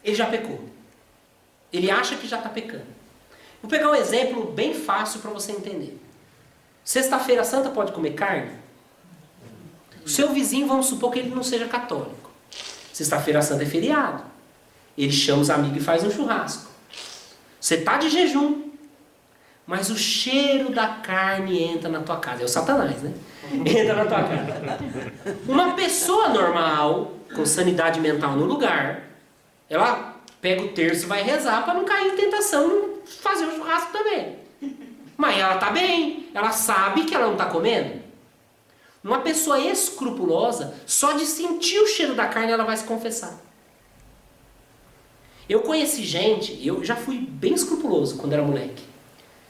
ele já pecou. Ele acha que já está pecando. Vou pegar um exemplo bem fácil para você entender. Sexta-feira Santa pode comer carne? O seu vizinho, vamos supor que ele não seja católico. Sexta-feira Santa é feriado. Ele chama os amigos e faz um churrasco. Você está de jejum, mas o cheiro da carne entra na tua casa. É o Satanás, né? Entra na tua casa. Uma pessoa normal, com sanidade mental no lugar, ela pega o terço e vai rezar para não cair em tentação e fazer o churrasco também. Mas ela está bem, ela sabe que ela não está comendo. Uma pessoa escrupulosa, só de sentir o cheiro da carne, ela vai se confessar. Eu conheci gente, eu já fui bem escrupuloso quando era moleque.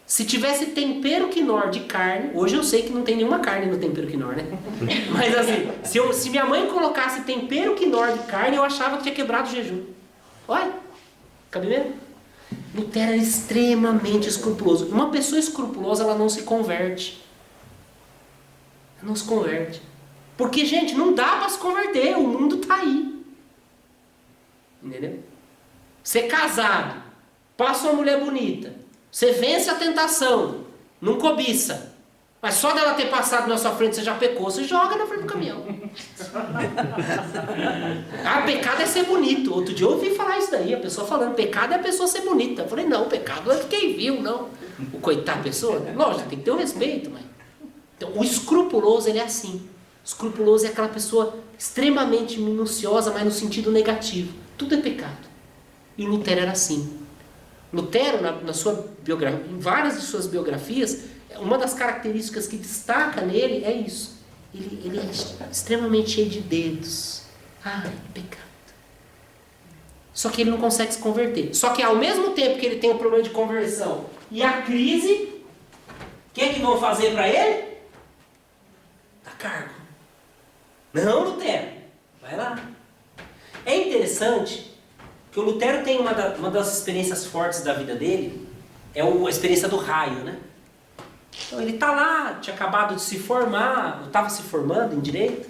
Se tivesse tempero quinor de carne, hoje eu sei que não tem nenhuma carne no tempero quinor, né? Mas assim, se minha mãe colocasse tempero quinor de carne, eu achava que tinha quebrado o jejum. Olha, cabe mesmo? Lutero era extremamente escrupuloso. Uma pessoa escrupulosa, ela não se converte. Ela não se converte. Porque, gente, não dá para se converter, o mundo está aí. Entendeu? Você é casado, passa uma mulher bonita, você vence a tentação, Não cobiça. Mas só dela ter passado na sua frente, você já pecou, você joga na frente do caminhão. Pecado é ser bonito. Outro dia eu ouvi falar isso daí, a pessoa falando, pecado é a pessoa ser bonita. Eu falei, não, pecado não é de quem viu, não. O coitado da pessoa, lógico, tem que ter um respeito, mas... Então, o escrupuloso, ele é assim. O escrupuloso é aquela pessoa extremamente minuciosa, mas no sentido negativo. Tudo é pecado. E o Lutero era assim. Lutero, na sua biografia, em várias de suas biografias, uma das características que destaca nele é isso. Ele é extremamente cheio de dedos. Pecado. Só que ele não consegue se converter. Só que ao mesmo tempo que ele tem o problema de conversão e a crise, o que é que vão fazer para ele? Dá cargo. Não, Lutero. Vai lá. É interessante que o Lutero tem uma das experiências fortes da vida dele, é a experiência do raio, né? Então ele está lá, tinha acabado de se formar, estava se formando em direito,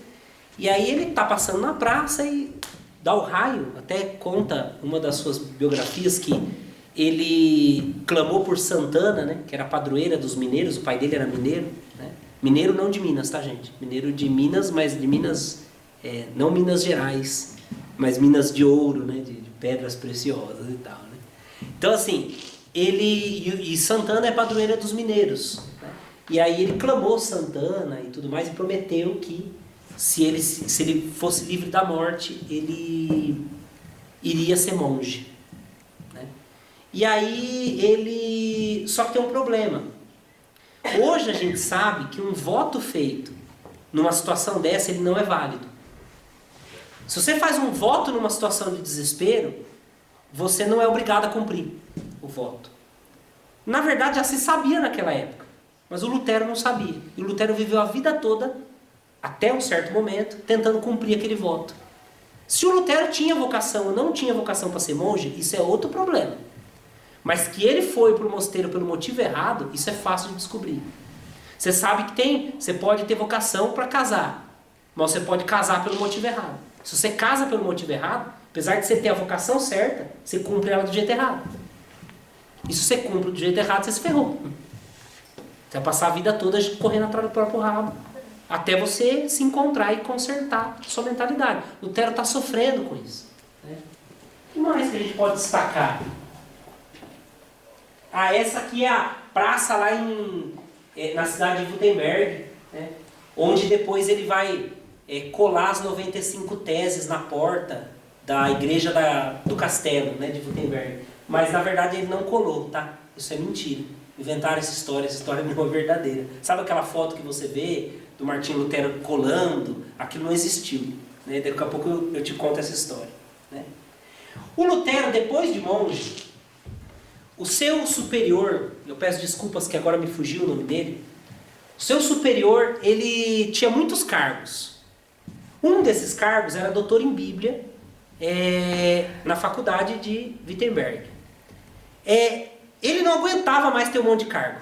e aí ele está passando na praça e dá o raio. Até conta uma das suas biografias que ele clamou por Santana, né, que era a padroeira dos mineiros, o pai dele era mineiro, né? Mineiro não de Minas, tá, gente? Mineiro de Minas, mas de Minas, não Minas Gerais, mas Minas de ouro, né, de pedras preciosas e tal, né? Então assim, e Santana é padroeira dos mineiros, né? E aí ele clamou Santana e tudo mais e prometeu que se ele fosse livre da morte, ele iria ser monge, né? E aí só que tem um problema. Hoje a gente sabe que um voto feito numa situação dessa, ele não é válido. Se você faz um voto numa situação de desespero, você não é obrigado a cumprir o voto. Na verdade, já se sabia naquela época, mas o Lutero não sabia. E o Lutero viveu a vida toda, até um certo momento, tentando cumprir aquele voto. Se o Lutero tinha vocação ou não tinha vocação para ser monge, isso é outro problema. Mas que ele foi para o mosteiro pelo motivo errado, isso é fácil de descobrir. Você sabe que você pode ter vocação para casar, mas você pode casar pelo motivo errado. Se você casa pelo motivo errado, apesar de você ter a vocação certa, você cumpre ela do jeito errado. E se você cumpre do jeito errado, você se ferrou. Você vai passar a vida toda correndo atrás do próprio rabo, até você se encontrar e consertar sua mentalidade. Lutero está sofrendo com isso, né? O que mais que a gente pode destacar? Essa aqui é a praça lá na cidade de Wittenberg, né? Onde depois ele vai colar as 95 teses na porta da igreja do castelo, né, de Wittenberg. Mas na verdade ele não colou, tá? Isso é mentira. Inventaram essa história não é verdadeira. Sabe aquela foto que você vê do Martinho Lutero colando? Aquilo não existiu, né? Daqui a pouco eu te conto essa história, né? O Lutero, depois de monge, o seu superior, eu peço desculpas que agora me fugiu o nome dele, o seu superior, ele tinha muitos cargos. Um desses cargos era doutor em Bíblia, na faculdade de Wittenberg. Ele não aguentava mais ter um monte de cargo.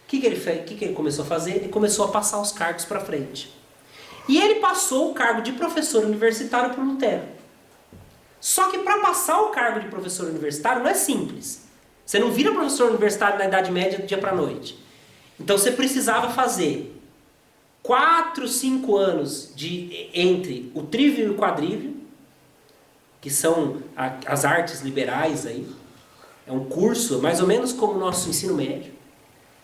O que ele fez? O que ele começou a fazer? Ele começou a passar os cargos para frente. E ele passou o cargo de professor universitário para o Lutero. Só que para passar o cargo de professor universitário não é simples. Você não vira professor universitário na Idade Média do dia para a noite. Então você precisava fazer 4, 5 anos entre o trívio e o quadrívio, que são as artes liberais aí. É um curso mais ou menos como o nosso ensino médio,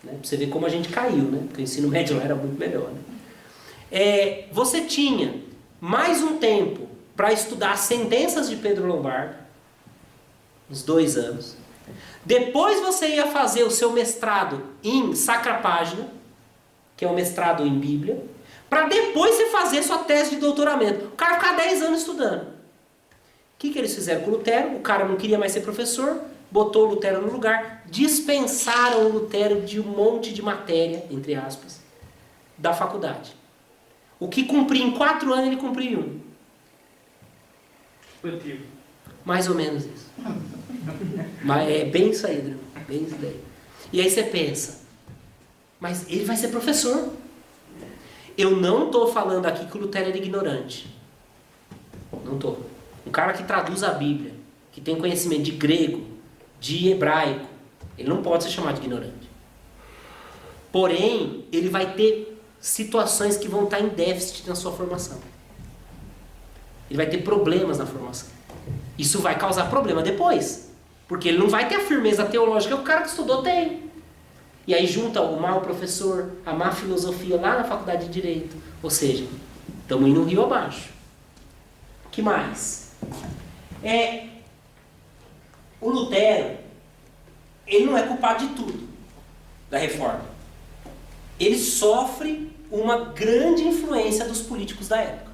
né? Pra você ver como a gente caiu, né? Porque o ensino médio lá era muito melhor, né? Você tinha mais um tempo para estudar as sentenças de Pedro Lombardo, uns 2 anos. Depois você ia fazer o seu mestrado em Sacra Página, que é o mestrado em Bíblia, para depois você fazer sua tese de doutoramento. O cara ficar 10 anos estudando. O que eles fizeram com o Lutero? O cara não queria mais ser professor, botou o Lutero no lugar, dispensaram o Lutero de um monte de matéria, entre aspas, da faculdade. O que cumpria em 4 anos, ele cumpriu em 1. Positivo. Mais ou menos isso. Mas é bem isso aí, Adriano. Bem isso daí. E aí você pensa, mas ele vai ser professor. Eu não estou falando aqui que o Lutero era ignorante. Não estou. Um cara que traduz a Bíblia, que tem conhecimento de grego, de hebraico, ele não pode ser chamado de ignorante. Porém, ele vai ter situações que vão estar em déficit na sua formação. Ele vai ter problemas na formação. Isso vai causar problema depois. Porque ele não vai ter a firmeza teológica que o cara que estudou tem. E aí junta o mau professor, a má filosofia lá na faculdade de Direito. Ou seja, estamos indo um rio abaixo. O que mais? O Lutero, ele não é culpado de tudo da reforma. Ele sofre uma grande influência dos políticos da época.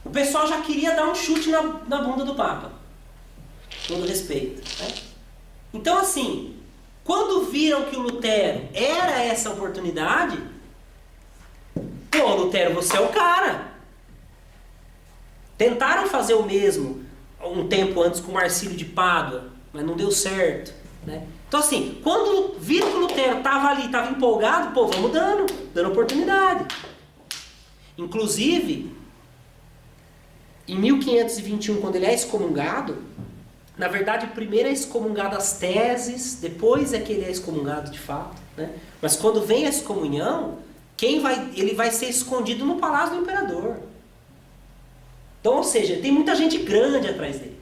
O pessoal já queria dar um chute na bunda do Papa. Todo respeito. Né? Então, assim, quando viram que o Lutero era essa oportunidade, pô, Lutero, você é o cara. Tentaram fazer o mesmo um tempo antes com Marcílio de Pádua, mas não deu certo. Né? Então, assim, quando viram que o Lutero estava ali, estava empolgado, pô, vamos dando oportunidade. Inclusive, em 1521, quando ele é excomungado, na verdade, primeiro é excomungado as teses, depois é que ele é excomungado de fato. Né? Mas quando vem a excomunhão, ele vai ser escondido no palácio do imperador. Então, ou seja, tem muita gente grande atrás dele.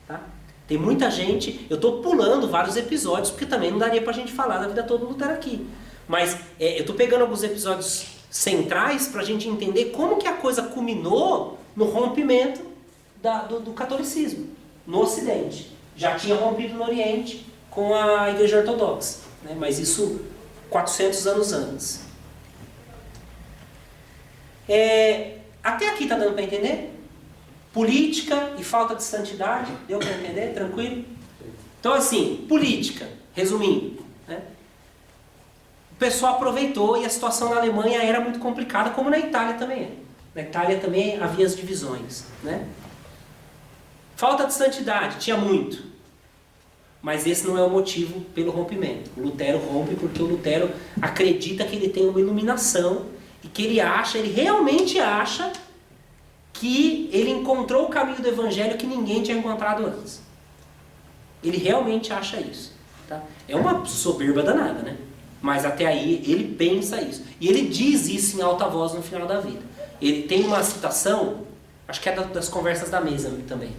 Tá? Tem muita gente, eu estou pulando vários episódios, porque também não daria para a gente falar da vida toda do Lutero aqui. Mas eu estou pegando alguns episódios centrais para a gente entender como que a coisa culminou no rompimento do catolicismo no Ocidente. Já tinha rompido no Oriente com a Igreja Ortodoxa, né? Mas isso 400 anos antes. Até aqui está dando para entender? Política e falta de santidade, deu para entender? Tranquilo? Então, assim, política, resumindo, né? O pessoal aproveitou e a situação na Alemanha era muito complicada, como na Itália também é. Na Itália também havia as divisões. Né? Falta de santidade, tinha muito. Mas esse não é o motivo pelo rompimento. O Lutero rompe porque o Lutero acredita que ele tem uma iluminação e que ele realmente acha que ele encontrou o caminho do Evangelho que ninguém tinha encontrado antes. Ele realmente acha isso. Tá? É uma soberba danada, né? Mas até aí ele pensa isso. E ele diz isso em alta voz no final da vida. Ele tem uma citação, acho que é das Conversas da Mesa também,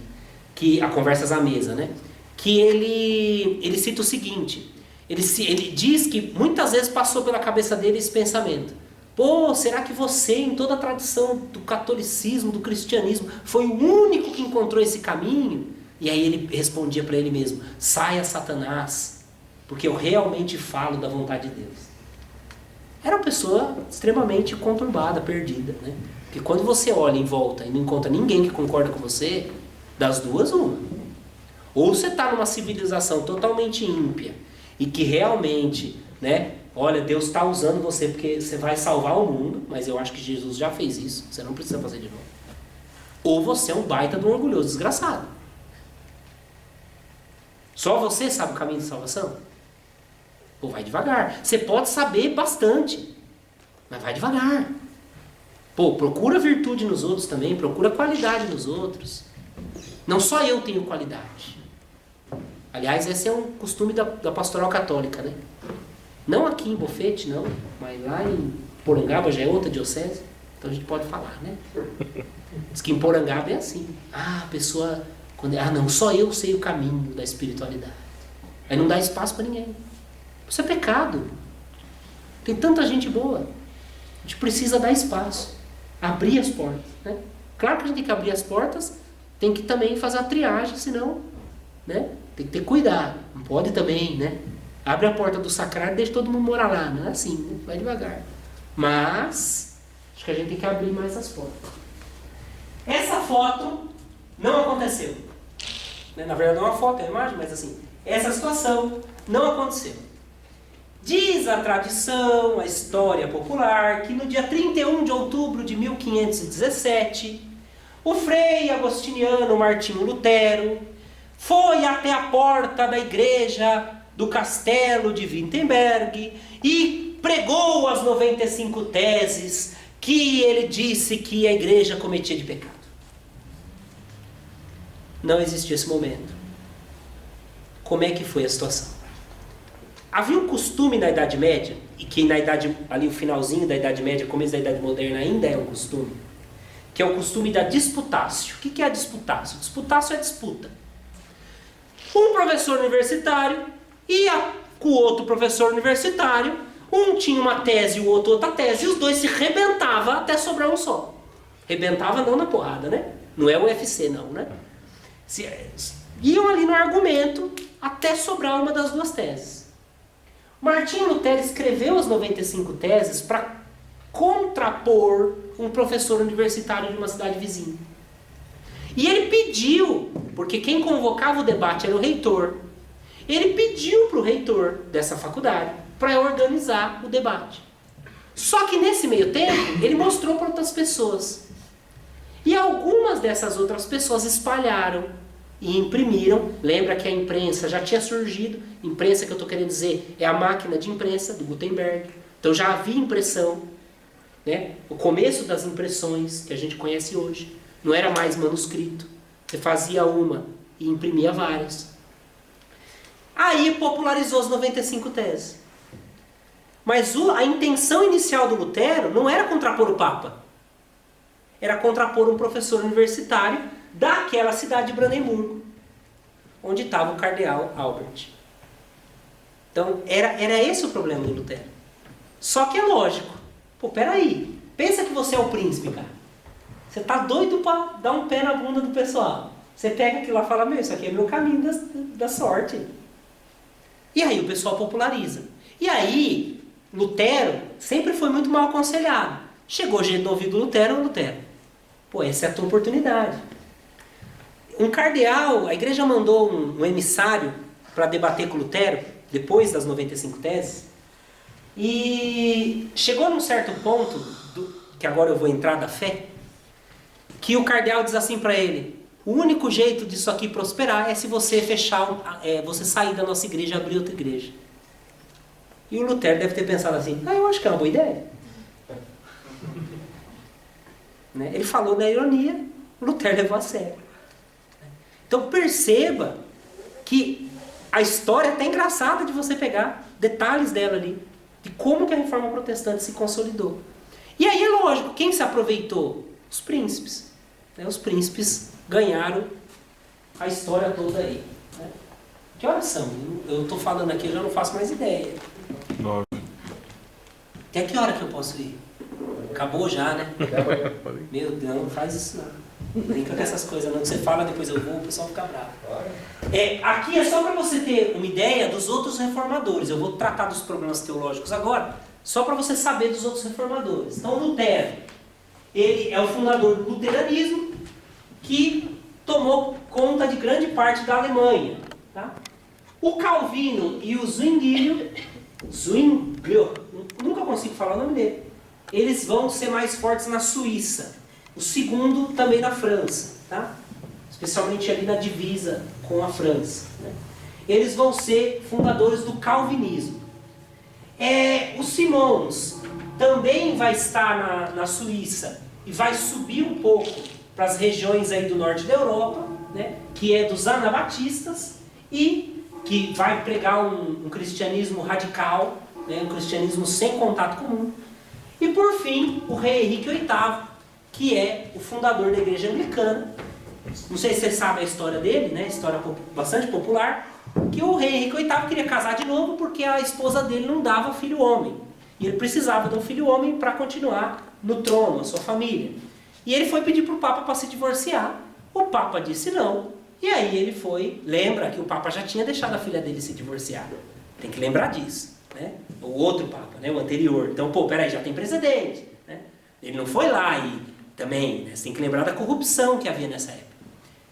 que a Conversas à Mesa, né? Que ele cita o seguinte, ele diz que muitas vezes passou pela cabeça dele esse pensamento. Pô, será que você, em toda a tradição do catolicismo, do cristianismo, foi o único que encontrou esse caminho? E aí ele respondia para ele mesmo, saia Satanás, porque eu realmente falo da vontade de Deus. Era uma pessoa extremamente conturbada, perdida, né? Porque quando você olha em volta e não encontra ninguém que concorda com você, das duas, uma. Ou você está numa civilização totalmente ímpia e que realmente, né, olha, Deus está usando você porque você vai salvar o mundo, mas eu acho que Jesus já fez isso, você não precisa fazer de novo. Ou você é um baita de um orgulhoso desgraçado. Só você sabe o caminho de salvação? Ou vai devagar. Você pode saber bastante, mas vai devagar. Pô, procura virtude nos outros também, procura qualidade nos outros. Não só eu tenho qualidade. Aliás, esse é um costume da pastoral católica, né? Não aqui em Bofete, não, mas lá em Porangaba já é outra diocese, então a gente pode falar, né? Diz que em Porangaba é assim. A pessoa, não, só eu sei o caminho da espiritualidade. Aí não dá espaço para ninguém. Isso é pecado. Tem tanta gente boa. A gente precisa dar espaço. Abrir as portas. Né? Claro que a gente tem que abrir as portas, tem que também fazer a triagem, senão, né? Tem que ter cuidado. Não pode também, né? Abre a porta do sacrário e deixa todo mundo morar lá. Não é assim, né? Vai devagar. Mas, acho que a gente tem que abrir mais as portas. Essa foto não aconteceu. Né? Na verdade não é uma foto, é uma imagem, mas assim, essa situação não aconteceu. Diz a tradição, a história popular, que no dia 31 de outubro de 1517, o frei agostiniano Martinho Lutero foi até a porta da igreja do castelo de Wittenberg e pregou as 95 teses que ele disse que a igreja cometia de pecado. Não existiu esse momento. Como é que foi a situação? Havia um costume na Idade Média, e que na idade, ali o finalzinho da Idade Média, começo da Idade Moderna ainda é um costume, que é o costume da disputácio. O que é a disputácio? Disputácio é disputa. Um professor universitário ia com o outro professor universitário, um tinha uma tese e o outro outra tese, e os dois se rebentavam até sobrar um só. Rebentava não na porrada, né? Não é o UFC não, né? Iam ali no argumento até sobrar uma das duas teses. Martinho Lutero escreveu as 95 teses para contrapor um professor universitário de uma cidade vizinha. E ele pediu, porque quem convocava o debate era o reitor, ele pediu para o reitor dessa faculdade para organizar o debate. Só que nesse meio tempo, ele mostrou para outras pessoas. E algumas dessas outras pessoas espalharam e imprimiram. Lembra que a imprensa já tinha surgido. Imprensa que eu estou querendo dizer é a máquina de imprensa do Gutenberg. Então já havia impressão, né? O começo das impressões que a gente conhece hoje. Não era mais manuscrito. Você fazia uma e imprimia várias. Aí popularizou as 95 teses. Mas a intenção inicial do Lutero não era contrapor o Papa. Era contrapor um professor universitário daquela cidade de Brandemburgo, onde estava o cardeal Albert. Então, era esse o problema do Lutero. Só que é lógico. Pô, peraí. Pensa que você é o príncipe, cara. Você tá doido para dar um pé na bunda do pessoal. Você pega aquilo lá e fala, meu, isso aqui é meu caminho da sorte. E aí o pessoal populariza. E aí, Lutero sempre foi muito mal aconselhado. Chegou gente no ouvido do Lutero, pô, essa é a tua oportunidade. Um cardeal, a igreja mandou um emissário para debater com Lutero, depois das 95 teses, e chegou num certo ponto, que agora eu vou entrar da fé, que o cardeal diz assim para ele, o único jeito disso aqui prosperar é se você você sair da nossa igreja e abrir outra igreja. E o Lutero deve ter pensado assim, eu acho que é uma boa ideia. Né? Ele falou na ironia, Lutero levou a sério. Então perceba que a história é até engraçada de você pegar detalhes dela ali, de como que a reforma protestante se consolidou. E aí é lógico, quem se aproveitou? Os príncipes. Né? Os príncipes ganharam a história toda aí. Né? Que horas são? Eu estou falando aqui, eu já não faço mais ideia. 9. Até que hora que eu posso ir? Acabou já, né? Meu Deus, não faz isso não. Brinca com essas coisas não. Você fala, depois eu vou, o pessoal fica bravo. Aqui é só para você ter uma ideia dos outros reformadores. Eu vou tratar dos problemas teológicos agora, só para você saber dos outros reformadores. Então, Lutero, ele é o fundador do luteranismo, que tomou conta de grande parte da Alemanha. Tá? O Calvino e o Zwinglio, nunca consigo falar o nome dele, eles vão ser mais fortes na Suíça. O segundo também na França, tá? Especialmente ali na divisa com a França. Né? Eles vão ser fundadores do calvinismo. O Simons também vai estar na Suíça e vai subir um pouco para as regiões aí do norte da Europa, né? Que é dos anabatistas e que vai pregar um cristianismo radical, né? Um cristianismo sem contato comum. E por fim, o rei Henrique VIII, que é o fundador da igreja anglicana. Não sei se você sabe a história dele, né? História bastante popular, que o rei Henrique VIII queria casar de novo porque a esposa dele não dava filho homem. E ele precisava de um filho homem para continuar no trono, a sua família. E ele foi pedir para o Papa para se divorciar. O Papa disse não. E aí ele foi... Lembra que o Papa já tinha deixado a filha dele se divorciar. Tem que lembrar disso. Né? O outro Papa, né? O anterior. Então, peraí, já tem precedente. Né? Ele não foi lá e também... Né? Você tem que lembrar da corrupção que havia nessa época.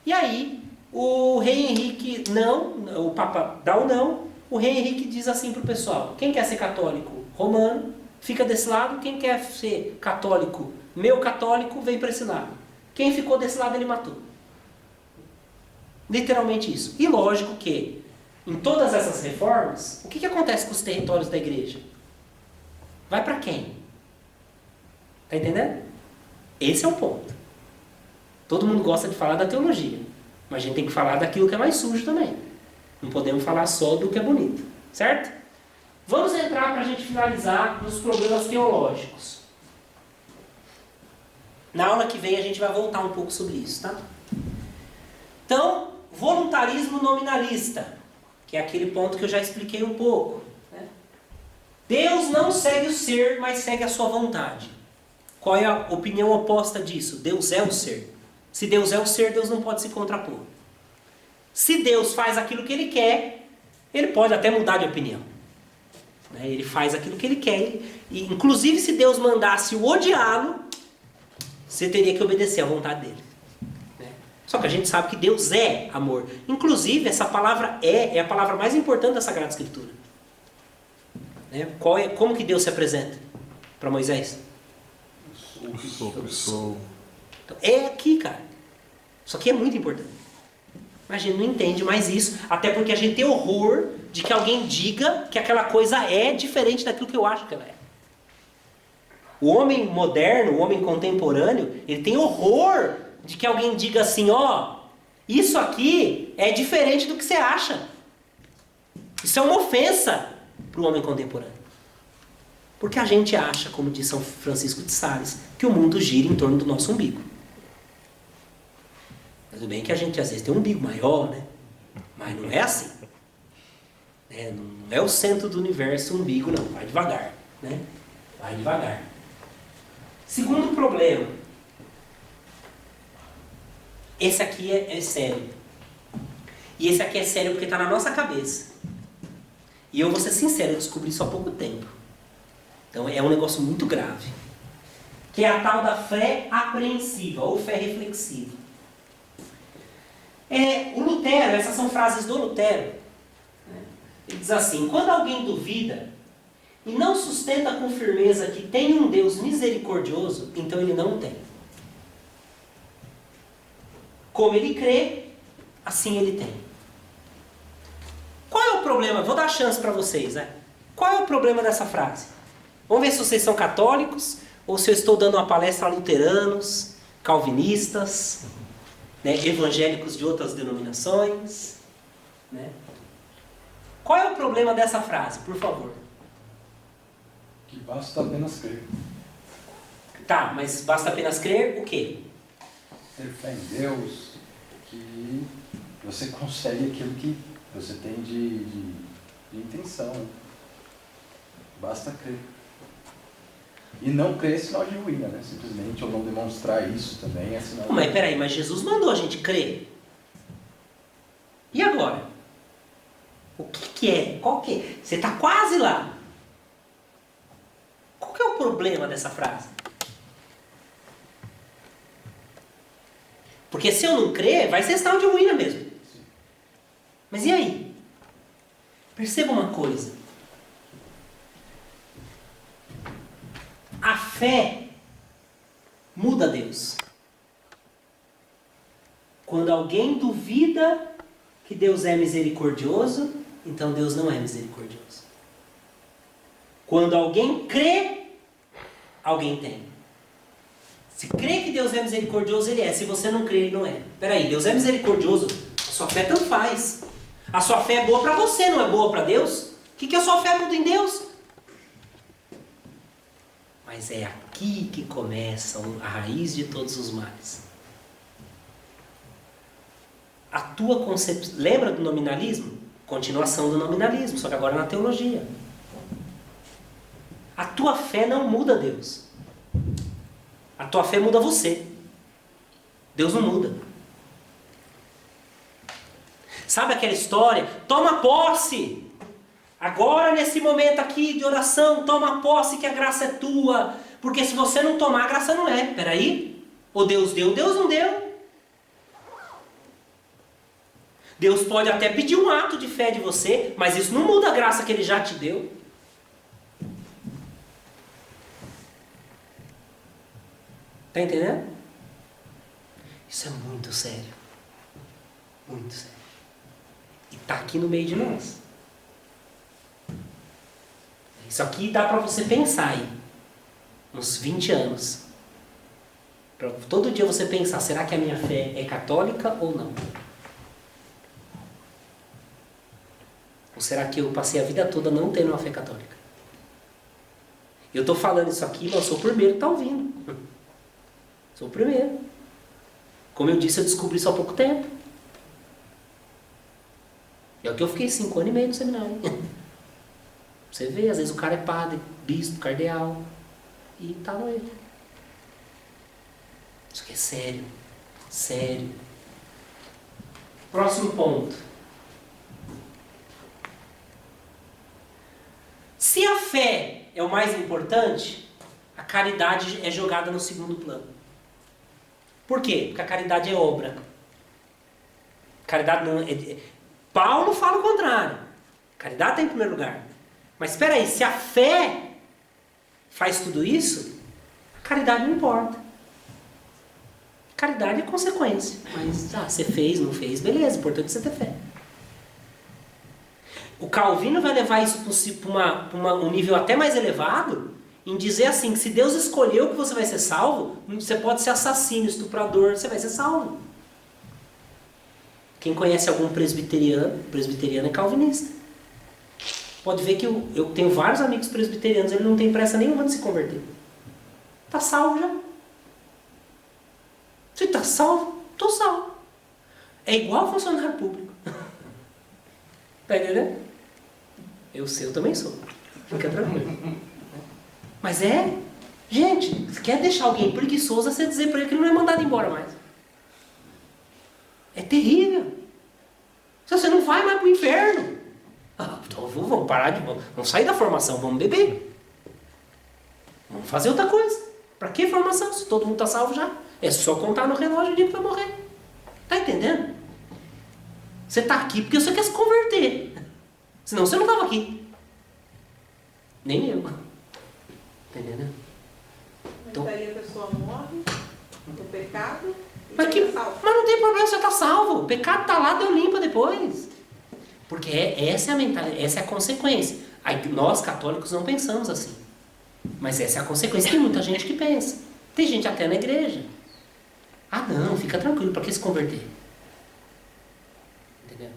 E aí, o rei Henrique não... O Papa dá o não. O rei Henrique diz assim para o pessoal. Quem quer ser católico romano, fica desse lado. Quem quer ser católico, meu católico, vem para esse lado. Quem ficou desse lado, ele matou. Literalmente isso. E lógico que, em todas essas reformas, o que acontece com os territórios da igreja? Vai para quem? Está entendendo? Esse é o ponto. Todo mundo gosta de falar da teologia, mas a gente tem que falar daquilo que é mais sujo também. Não podemos falar só do que é bonito, certo? Vamos entrar para a gente finalizar nos problemas teológicos. Na aula que vem a gente vai voltar um pouco sobre isso, tá? Então, voluntarismo nominalista, que é aquele ponto que eu já expliquei um pouco, né? Deus não segue o ser, mas segue a sua vontade. Qual é a opinião oposta disso? Deus é o ser. Se Deus é o ser, Deus não pode se contrapor. Se Deus faz aquilo que Ele quer, Ele pode até mudar de opinião. Ele faz aquilo que Ele quer. E, inclusive, se Deus mandasse o odiá-lo, você teria que obedecer à vontade dEle. Só que a gente sabe que Deus é amor. Inclusive, essa palavra é a palavra mais importante da Sagrada Escritura. Como que Deus se apresenta para Moisés? Eu sou. Então, é aqui, cara. Isso aqui é muito importante. Mas a gente não entende mais isso, até porque a gente tem horror de que alguém diga que aquela coisa é diferente daquilo que eu acho que ela é. O homem moderno, o homem contemporâneo, ele tem horror de que alguém diga assim, isso aqui é diferente do que você acha. Isso é uma ofensa para o homem contemporâneo. Porque a gente acha, como diz São Francisco de Sales, que o mundo gira em torno do nosso umbigo. Tudo bem que a gente às vezes tem um umbigo maior, né? Mas não é assim. Não é o centro do universo o umbigo, não. Vai devagar, né? Vai devagar. Segundo problema. Esse aqui é sério. E esse aqui é sério porque está na nossa cabeça. E eu vou ser sincero, eu descobri isso há pouco tempo. Então é um negócio muito grave. Que é a tal da fé apreensiva ou fé reflexiva. O Lutero, essas são frases do Lutero. Ele diz assim: quando alguém duvida e não sustenta com firmeza que tem um Deus misericordioso, então ele não tem. Como ele crê, assim ele tem. Qual é o problema? Vou dar chance para vocês, né? Qual é o problema dessa frase? Vamos ver se vocês são católicos ou se eu estou dando uma palestra a luteranos, calvinistas, evangélicos de outras denominações. Qual é o problema dessa frase, por favor? Que basta apenas crer. Tá, mas basta apenas crer o quê? Ter fé em Deus, que você consegue aquilo que você tem de intenção. Basta crer. E não crer é sinal de ruína, né? Simplesmente, ou não demonstrar isso também é sinal de... Mas peraí, mas Jesus mandou a gente crer. E agora? O que é? Qual que é? Você está quase lá. Qual que é o problema dessa frase? Porque se eu não crer, vai ser sinal de ruína mesmo. Mas e aí? Perceba uma coisa. A fé muda Deus. Quando alguém duvida que Deus é misericordioso, então Deus não é misericordioso. Quando alguém crê, alguém tem. Se crê que Deus é misericordioso, Ele é. Se você não crê, Ele não é. Peraí, Deus é misericordioso? A sua fé tanto faz. A sua fé é boa para você, não é boa para Deus? O que a sua fé muda em Deus? Mas é aqui que começa a raiz de todos os males. A tua concepção... Lembra do nominalismo? Continuação do nominalismo, só que agora na teologia. A tua fé não muda Deus. A tua fé muda você. Deus não muda. Sabe aquela história? Toma posse! Agora, nesse momento aqui de oração, toma posse que a graça é tua. Porque se você não tomar, a graça não é. Peraí. Ou Deus deu, Deus não deu. Deus pode até pedir um ato de fé de você, mas isso não muda a graça que Ele já te deu. Está entendendo? Isso é muito sério. Muito sério. E está aqui no meio de nós. Isso aqui dá para você pensar aí. Uns 20 anos. Pra todo dia você pensar, será que a minha fé é católica ou não? Ou será que eu passei a vida toda não tendo uma fé católica? Eu estou falando isso aqui, mas eu sou o primeiro que está ouvindo. Sou o primeiro. Como eu disse, eu descobri isso há pouco tempo. É o que eu fiquei 5 anos e meio no seminário. Você vê, às vezes o cara é padre, bispo, cardeal, e tá no erro. Isso aqui é sério. Sério. Próximo ponto. Se a fé é o mais importante, a caridade é jogada no segundo plano. Por quê? Porque a caridade é obra. Caridade não é... Paulo fala o contrário. Caridade está em primeiro lugar. Mas espera aí, se a fé faz tudo isso, a caridade não importa. Caridade é consequência. Mas você fez, não fez, beleza, importante é você ter fé. O Calvino vai levar isso para um nível até mais elevado, em dizer assim, que se Deus escolheu que você vai ser salvo, você pode ser assassino, estuprador, você vai ser salvo. Quem conhece algum presbiteriano é calvinista. Pode ver que eu tenho vários amigos presbiterianos, ele não tem pressa nenhuma de se converter. Está salvo já. Você está salvo? Estou salvo. É igual funcionário público. Está entendendo? Eu sei, eu também sou. Fica tranquilo. Mas gente, se quer deixar alguém preguiçoso, é você dizer para ele que ele não é mandado embora mais. É terrível. Você não vai mais para o inferno. Então vamos parar vamos sair da formação, vamos beber. Vamos fazer outra coisa. Para que formação? Se todo mundo está salvo já. É só contar no relógio o dia que vai morrer. Está entendendo? Você está aqui porque você quer se converter. Senão você não estava aqui. Nem eu. Está entendendo? Mas daí a pessoa morre do pecado e Mas não tem problema, você está salvo. O pecado está lá, Deus limpa depois. Porque essa é a mentalidade, essa é a consequência. Aí, nós católicos não pensamos assim. Mas essa é a consequência. Tem muita gente que pensa. Tem gente até na igreja. Não, fica tranquilo, para que se converter? Entendeu?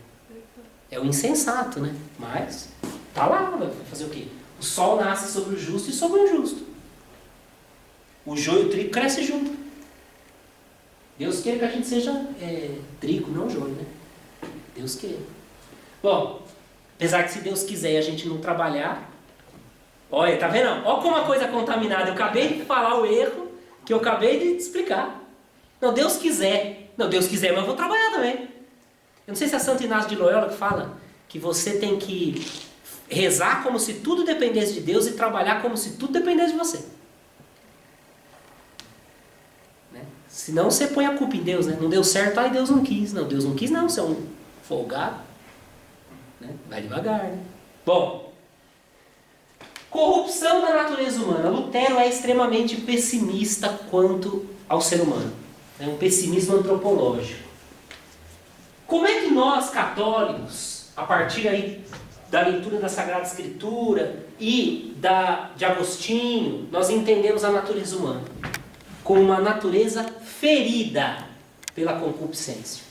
É o insensato, né? Mas tá lá, vai fazer o quê? O sol nasce sobre o justo e sobre o injusto. O joio e o trigo crescem junto. Deus queira que a gente seja trigo, não joio, né? Deus queira. Bom, apesar que se Deus quiser e a gente não trabalhar... Olha, tá vendo? Olha como a coisa é contaminada. Eu acabei de falar o erro que eu acabei de explicar. Não, Deus quiser. Não, Deus quiser, mas eu vou trabalhar também. Eu não sei se é Santo Inácio de Loyola que fala que você tem que rezar como se tudo dependesse de Deus e trabalhar como se tudo dependesse de você. Né? Senão você põe a culpa em Deus, né? Não deu certo, Deus não quis. Não, Deus não quis não, você é um folgado. Né? Vai devagar, né? Bom, corrupção da natureza humana. Lutero é extremamente pessimista quanto ao ser humano. É um pessimismo antropológico. Como é que nós, católicos, a partir aí da leitura da Sagrada Escritura e de Agostinho, nós entendemos a natureza humana como uma natureza ferida pela concupiscência.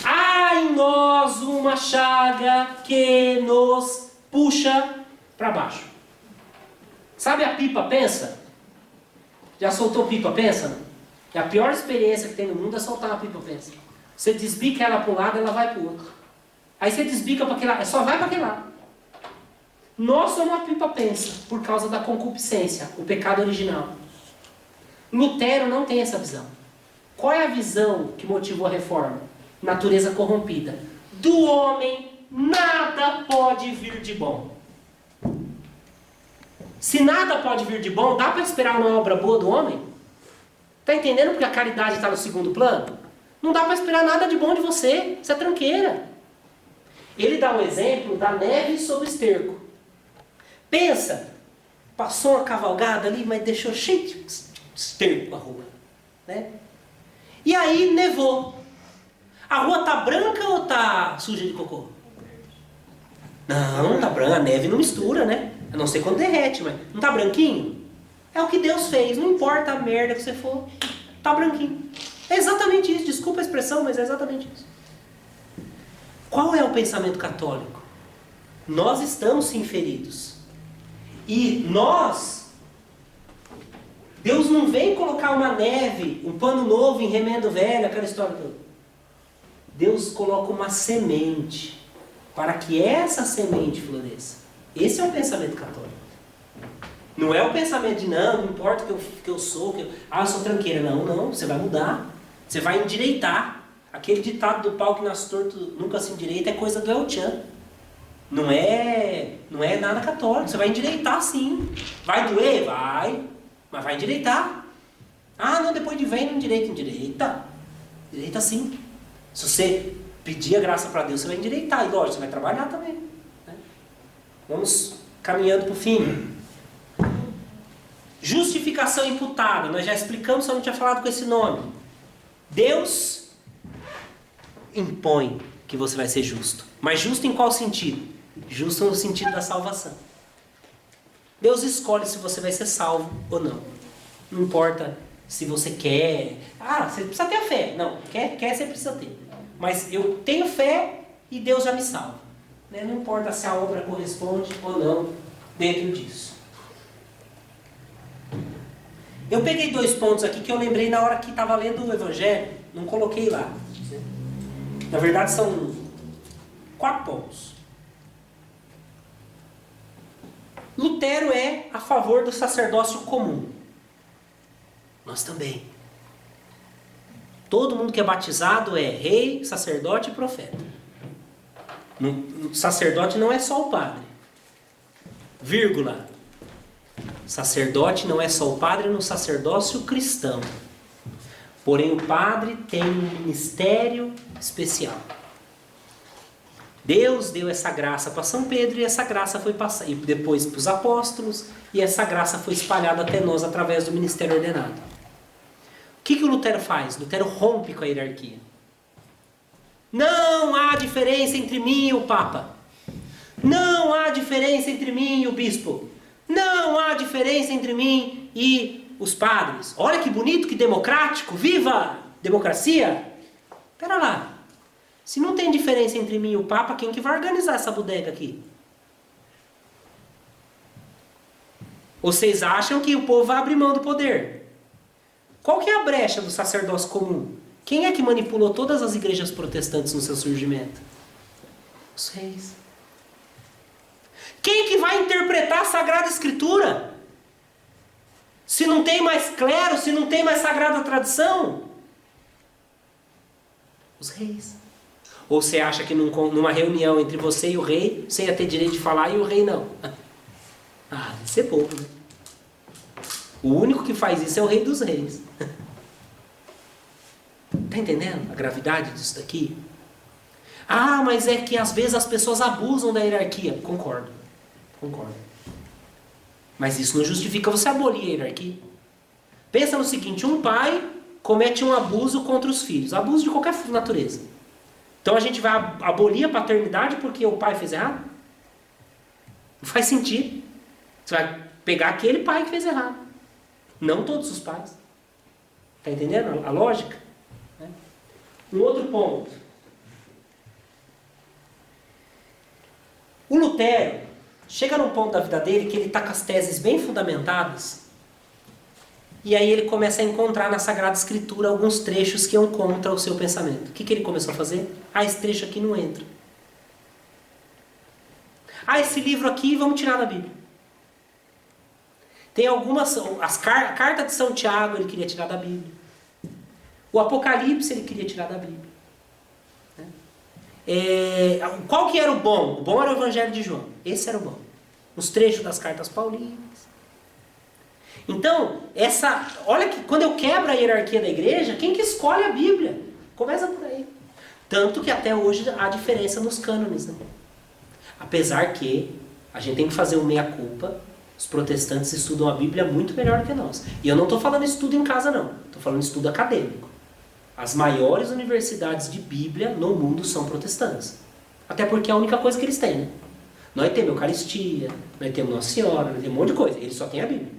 Há em nós uma chaga que nos puxa para baixo. Sabe a pipa pensa? Já soltou pipa pensa? É a pior experiência que tem no mundo é soltar uma pipa pensa. Você desbica ela para um lado, ela vai para o outro. Aí você desbica para aquele lado, só vai para aquele lado. Nós somos uma pipa pensa por causa da concupiscência, o pecado original. Lutero não tem essa visão. Qual é a visão que motivou a reforma? Natureza corrompida. Do homem nada pode vir de bom. Se nada pode vir de bom, dá para esperar uma obra boa do homem? Está entendendo porque a caridade está no segundo plano? Não dá para esperar nada de bom de você. Isso é tranqueira. Ele dá um exemplo da neve sobre o esterco. Pensa, passou uma cavalgada ali, mas deixou cheio de esterco a rua. Né? E aí nevou. A rua está branca ou está suja de cocô? Não, está branca. A neve não mistura, né? A não ser quando derrete, mas não está branquinho? É o que Deus fez. Não importa a merda que você for, está branquinho. É exatamente isso. Desculpa a expressão, mas é exatamente isso. Qual é o pensamento católico? Nós estamos sim feridos. E Deus não vem colocar uma neve, um pano novo em remendo velho, aquela história toda. Deus coloca uma semente para que essa semente floresça. Esse é o pensamento católico. Não é o pensamento de não importa que eu sou, eu sou tranqueira. Não, você vai mudar. Você vai endireitar. Aquele ditado do pau que nasce torto nunca se endireita é coisa do El Chan. Não é nada católico. Você vai endireitar sim. Vai doer? Vai. Mas vai endireitar. Não, depois de velho não endireita. Endireita sim. Se você pedir a graça para Deus, você vai endireitar. E lógico, você vai trabalhar também. Né? Vamos caminhando para o fim. Justificação imputada. Nós já explicamos, só não tinha falado com esse nome. Deus impõe que você vai ser justo. Mas justo em qual sentido? Justo no sentido da salvação. Deus escolhe se você vai ser salvo ou não. Não importa se você quer. Você precisa ter a fé. Não, quer você precisa ter. Mas eu tenho fé e Deus já me salva. Né? Não importa se a obra corresponde ou não dentro disso. Eu peguei 2 pontos aqui que eu lembrei na hora que estava lendo o Evangelho. Não coloquei lá. Na verdade são 4 pontos. Lutero é a favor do sacerdócio comum. Nós também. Todo mundo que é batizado é rei, sacerdote e profeta. No sacerdote não é só o padre. Vírgula. Sacerdote não é só o padre no sacerdócio cristão. Porém, o padre tem um ministério especial. Deus deu essa graça para São Pedro e essa graça foi passada e depois para os apóstolos e essa graça foi espalhada até nós através do ministério ordenado. O que o Lutero faz? Lutero rompe com a hierarquia. Não há diferença entre mim e o Papa. Não há diferença entre mim e o bispo. Não há diferença entre mim e os padres. Olha que bonito, que democrático. Viva a democracia! Espera lá. Se não tem diferença entre mim e o Papa, quem que vai organizar essa bodega aqui? Ou vocês acham que o povo vai abrir mão do poder? Qual que é a brecha do sacerdócio comum? Quem é que manipulou todas as igrejas protestantes no seu surgimento? Os reis. Quem que vai interpretar a Sagrada Escritura? Se não tem mais clero, se não tem mais Sagrada Tradição? Os reis. Ou você acha que numa reunião entre você e o rei, você ia ter direito de falar e o rei não? Deve ser bobo, né? O único que faz isso é o rei dos reis. Está entendendo a gravidade disso daqui? Mas é que às vezes as pessoas abusam da hierarquia. Concordo. Mas isso não justifica você abolir a hierarquia. Pensa no seguinte, um pai comete um abuso contra os filhos. Abuso de qualquer natureza. Então a gente vai abolir a paternidade porque o pai fez errado? Não faz sentido. Você vai pegar aquele pai que fez errado. Não todos os pais. Está entendendo a lógica? Um outro ponto. O Lutero chega num ponto da vida dele que ele está com as teses bem fundamentadas. E aí ele começa a encontrar na Sagrada Escritura alguns trechos que iam contra o seu pensamento. O que ele começou a fazer? Esse trecho aqui não entra. Esse livro aqui vamos tirar da Bíblia. Tem algumas... A carta de São Tiago ele queria tirar da Bíblia. O Apocalipse ele queria tirar da Bíblia. Qual que era o bom? O bom era o Evangelho de João. Esse era o bom. Os trechos das cartas paulinas. Então, olha que quando eu quebro a hierarquia da igreja, quem que escolhe a Bíblia? Começa por aí. Tanto que até hoje há diferença nos cânones. Né? Apesar que a gente tem que fazer um meia-culpa, os protestantes estudam a Bíblia muito melhor do que nós. E eu não estou falando estudo em casa não, estou falando estudo acadêmico. As maiores universidades de Bíblia no mundo são protestantes. Até porque é a única coisa que eles têm. Né? Nós temos Eucaristia, nós temos Nossa Senhora, nós temos um monte de coisa. Eles só têm a Bíblia.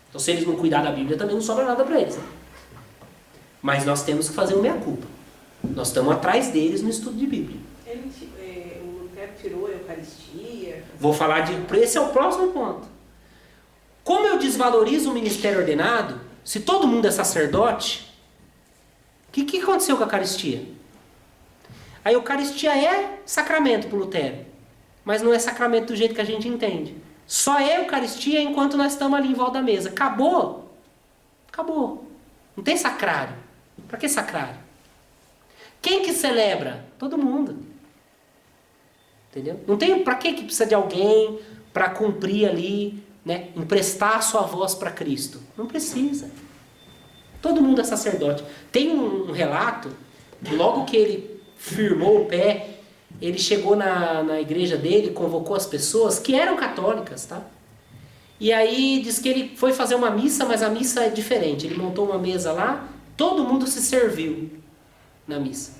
Então se eles não cuidar da Bíblia também não sobra nada para eles. Né? Mas nós temos que fazer uma meia-culpa. Nós estamos atrás deles no estudo de Bíblia. O Lutero tirou a Eucaristia, Vou falar de... Esse é o próximo ponto. Como eu desvalorizo o ministério ordenado, se todo mundo é sacerdote, o que aconteceu com a Eucaristia? A Eucaristia é sacramento para o Lutero, mas não é sacramento do jeito que a gente entende. Só é Eucaristia enquanto nós estamos ali em volta da mesa. Acabou. Acabou. Não tem sacrário. Para que sacrário? Quem que celebra? Todo mundo. Entendeu? Não tem para que precisa de alguém para cumprir ali, né? Emprestar a sua voz para Cristo. Não precisa. Todo mundo é sacerdote. Tem um relato que logo que ele firmou o pé, ele chegou na igreja dele, convocou as pessoas que eram católicas, tá? E aí diz que ele foi fazer uma missa, mas a missa é diferente. Ele montou uma mesa lá, todo mundo se serviu na missa.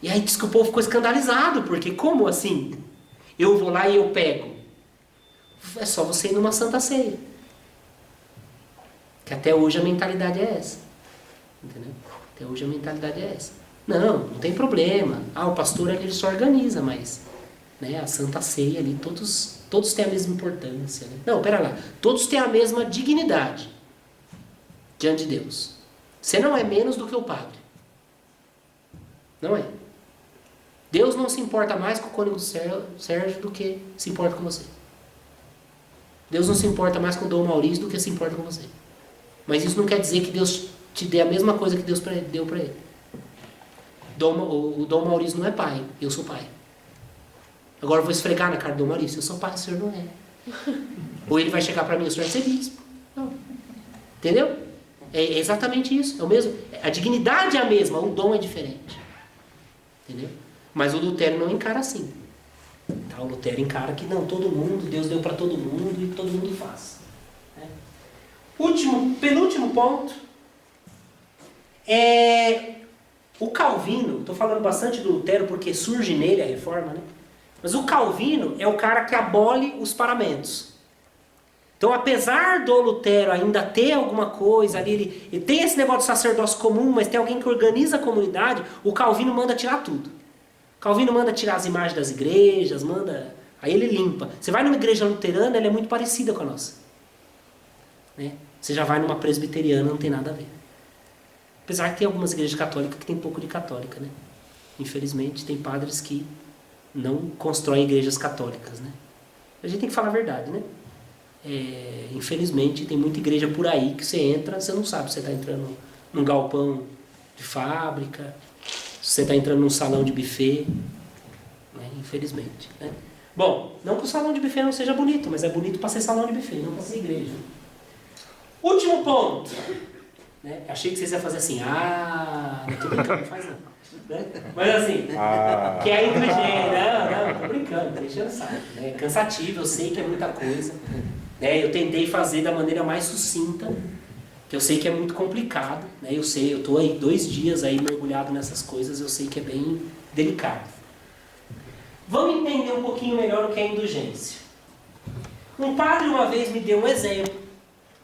E aí diz que o povo ficou escandalizado, porque como assim? Eu vou lá e eu pego. É só você ir numa Santa Ceia. Que até hoje a mentalidade é essa. Entendeu? Até hoje a mentalidade é essa. Não tem problema. O pastor ele se organiza, mas né, a Santa Ceia ali, todos têm a mesma importância. Né? Não, pera lá. Todos têm a mesma dignidade diante de Deus. Você não é menos do que o padre. Não é. Deus não se importa mais com o cônego Sérgio do que se importa com você. Deus não se importa mais com o Dom Maurício do que se importa com você. Mas isso não quer dizer que Deus te dê a mesma coisa que Deus deu para ele. O Dom Maurício não é pai, eu sou pai. Agora eu vou esfregar na cara do Dom Maurício, eu sou pai, o senhor não é. Ou ele vai chegar para mim, o senhor vai ser bispo. Não. Entendeu? É exatamente isso, é o mesmo. A dignidade é a mesma, o dom é diferente. Entendeu? Mas o Lutero não encara assim. Tá? O Lutero encara que não, todo mundo, Deus deu para todo mundo e todo mundo faz. Né? Penúltimo ponto é o Calvino. Estou falando bastante do Lutero porque surge nele a reforma, né? Mas o Calvino é o cara que abole os paramentos. Então, apesar do Lutero ainda ter alguma coisa ali, ele tem esse negócio de sacerdócio comum, mas tem alguém que organiza a comunidade, o Calvino manda tirar tudo. O Calvino manda tirar as imagens das igrejas, aí ele limpa. Você vai numa igreja luterana, ela é muito parecida com a nossa. Né? Você já vai numa presbiteriana, não tem nada a ver. Apesar que tem algumas igrejas católicas que tem pouco de católica, né? Infelizmente, tem padres que não constroem igrejas católicas, né? A gente tem que falar a verdade, né? Infelizmente, tem muita igreja por aí que você entra, você não sabe se você está entrando num galpão de fábrica, se você está entrando num salão de buffet, né? Infelizmente. Né? Bom, não que o salão de buffet não seja bonito, mas é bonito para ser salão de buffet, não para ser igreja. Último ponto. Né? Achei que vocês iam fazer assim, não tô brincando, não faz não. Né? Mas assim, que é indulgente, não, tô brincando, tô enchendo o saco. É cansativo, eu sei que é muita coisa. Né? Eu tentei fazer da maneira mais sucinta, que eu sei que é muito complicado. Né? Eu sei, eu tô aí 2 dias aí mergulhado nessas coisas, eu sei que é bem delicado. Vamos entender um pouquinho melhor o que é indulgência. Um padre uma vez me deu um exemplo.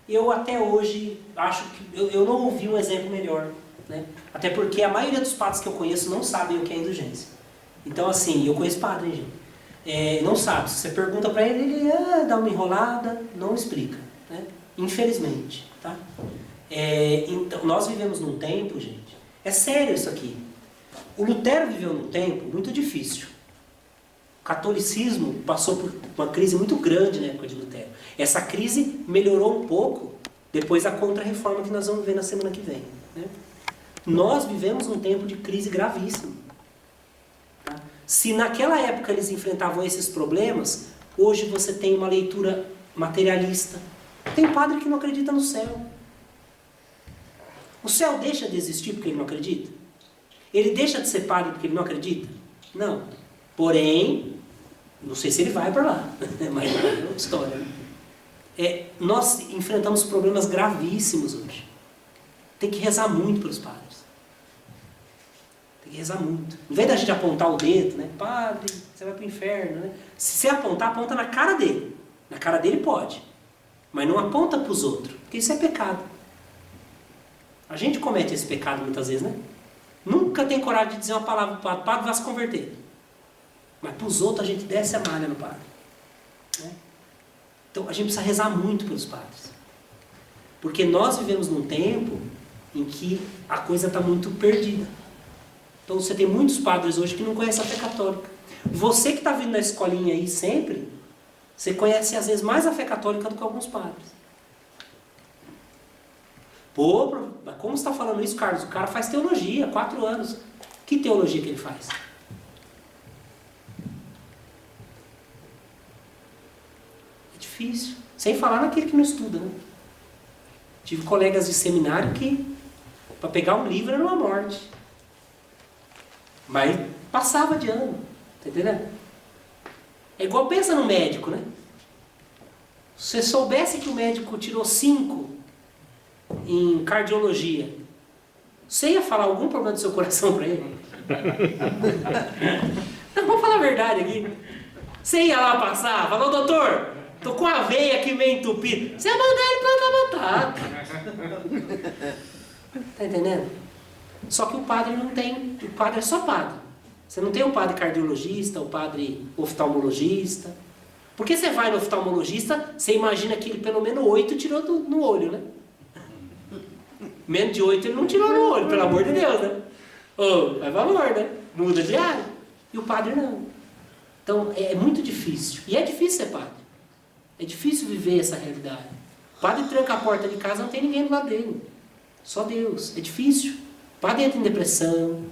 Eu até hoje acho que eu não ouvi um exemplo melhor. Né? Até porque a maioria dos padres que eu conheço não sabem o que é indulgência. Então assim, eu conheço padre, gente. Não sabe. Se você pergunta para ele, ele dá uma enrolada, não explica. Né? Infelizmente. Tá? Então, nós vivemos num tempo, gente, é sério isso aqui. O Lutero viveu num tempo muito difícil. O catolicismo passou por uma crise muito grande na época de Lutero. Essa crise melhorou um pouco depois da contra-reforma que nós vamos ver na semana que vem. Né? Nós vivemos um tempo de crise gravíssima. Tá? Se naquela época eles enfrentavam esses problemas, hoje você tem uma leitura materialista. Tem padre que não acredita no céu. O céu deixa de existir porque ele não acredita? Ele deixa de ser padre porque ele não acredita? Não. Porém, não sei se ele vai para lá, mas é outra história. Né? Nós enfrentamos problemas gravíssimos hoje. Tem que rezar muito pelos padres. Tem que rezar muito. Em vez da gente apontar o dedo, né? Padre, você vai para o inferno. Né? Se você apontar, aponta na cara dele. Na cara dele pode. Mas não aponta para os outros. Porque isso é pecado. A gente comete esse pecado muitas vezes, né? Nunca tem coragem de dizer uma palavra para o padre, vai se converter. Mas para os outros a gente desce a malha no padre. Né? Então a gente precisa rezar muito pelos padres. Porque nós vivemos num tempo em que a coisa está muito perdida. Então você tem muitos padres hoje que não conhecem a fé católica. Você que está vindo na escolinha aí sempre, você conhece às vezes mais a fé católica do que alguns padres. Pô, mas como você está falando isso, Carlos? O cara faz teologia, 4 anos. Que teologia que ele faz? É difícil. Sem falar naquele que não estuda, né? Tive colegas de seminário que, para pegar um livro, era uma morte. Mas passava de ano. Tá entendendo? É igual, pensa no médico, né? Se você soubesse que o médico tirou 5 em cardiologia, você ia falar algum problema do seu coração para ele? Não, vamos falar a verdade aqui. Você ia lá passar, falou, doutor, tô com a veia aqui meio entupida. Você ia mandar ele plantar batata. Tá entendendo? Só que o padre não tem, o padre é só padre. Você não tem o padre cardiologista, o padre oftalmologista. Porque você vai no oftalmologista, você imagina que ele pelo menos 8 tirou no olho, né? Menos de 8 ele não tirou no olho, pelo amor de Deus, né? Oh, é valor, né? Muda de área. E o padre não. Então é muito difícil. E é difícil ser padre. É difícil viver essa realidade. O padre tranca a porta de casa, não tem ninguém do lado dele. Só Deus. É difícil. O padre entra em depressão,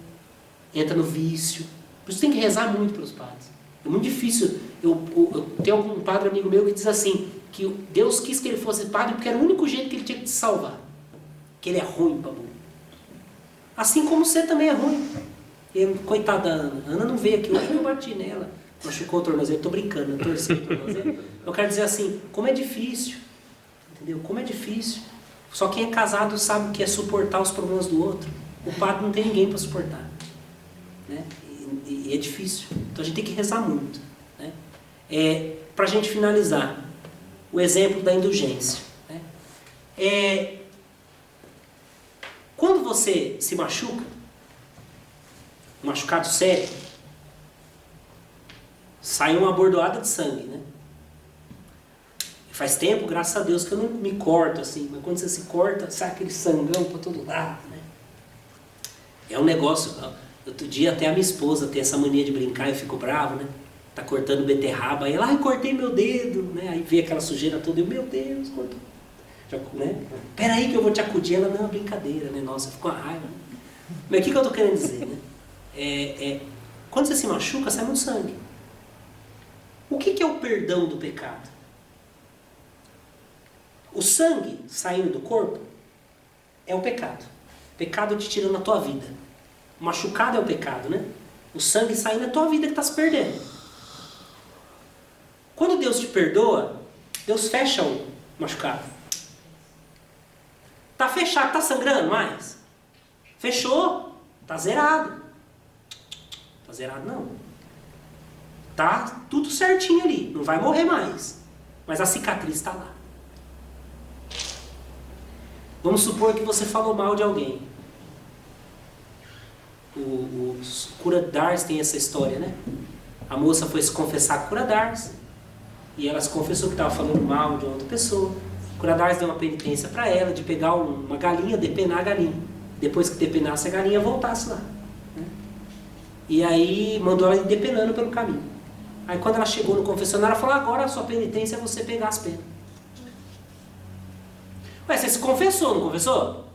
entra no vício. Por isso tem que rezar muito pelos padres. É muito difícil. Eu tenho um padre amigo meu que diz assim, que Deus quis que ele fosse padre porque era o único jeito que ele tinha que se salvar. Que ele é ruim, Babu. Assim como você também é ruim. Coitada da Ana. A Ana não veio aqui hoje, eu bati nela. Machucou o tornozelo, estou brincando, eu torci o tornozelo. Eu quero dizer assim, como é difícil. Entendeu? Como é difícil. Só quem é casado sabe o que é suportar os problemas do outro. O padre não tem ninguém para suportar. Né? E é difícil. Então a gente tem que rezar muito. Né? Para a gente finalizar, o exemplo da indulgência. Né? Quando você se machuca, um machucado sério, sai uma bordoada de sangue, né? Faz tempo, graças a Deus, que eu não me corto assim, mas quando você se corta, sai aquele sangão para todo lado, né? É um negócio. Outro dia até a minha esposa tem essa mania de brincar e eu fico bravo, né? Tá cortando beterraba, aí ela, cortei meu dedo, né? Aí vê aquela sujeira toda, eu, meu Deus, cortou. Já, né? Peraí que eu vou te acudir, ela, não, é brincadeira, né? Nossa, ficou uma raiva. Mas o que eu tô querendo dizer, né? Quando você se machuca, sai muito sangue. O que é o perdão do pecado? O sangue saindo do corpo é o pecado. O pecado te tirando a tua vida. O machucado é o pecado, né? O sangue saindo é a tua vida que está se perdendo. Quando Deus te perdoa, Deus fecha o machucado. Tá fechado, tá sangrando mais? Fechou, tá zerado. Tá zerado não. Tá tudo certinho ali, não vai morrer mais. Mas a cicatriz está lá. Vamos supor que você falou mal de alguém. Os Cura d'Ars tem essa história, né? A moça foi se confessar com Cura d'Ars e ela se confessou que estava falando mal de outra pessoa. Cura d'Ars deu uma penitência para ela de pegar uma galinha, depenar a galinha. Depois que depenasse a galinha, voltasse lá. Né? E aí mandou ela ir depenando pelo caminho. Aí quando ela chegou no confessionário, ela falou, agora a sua penitência é você pegar as penas. Ué, você se confessou, não confessou?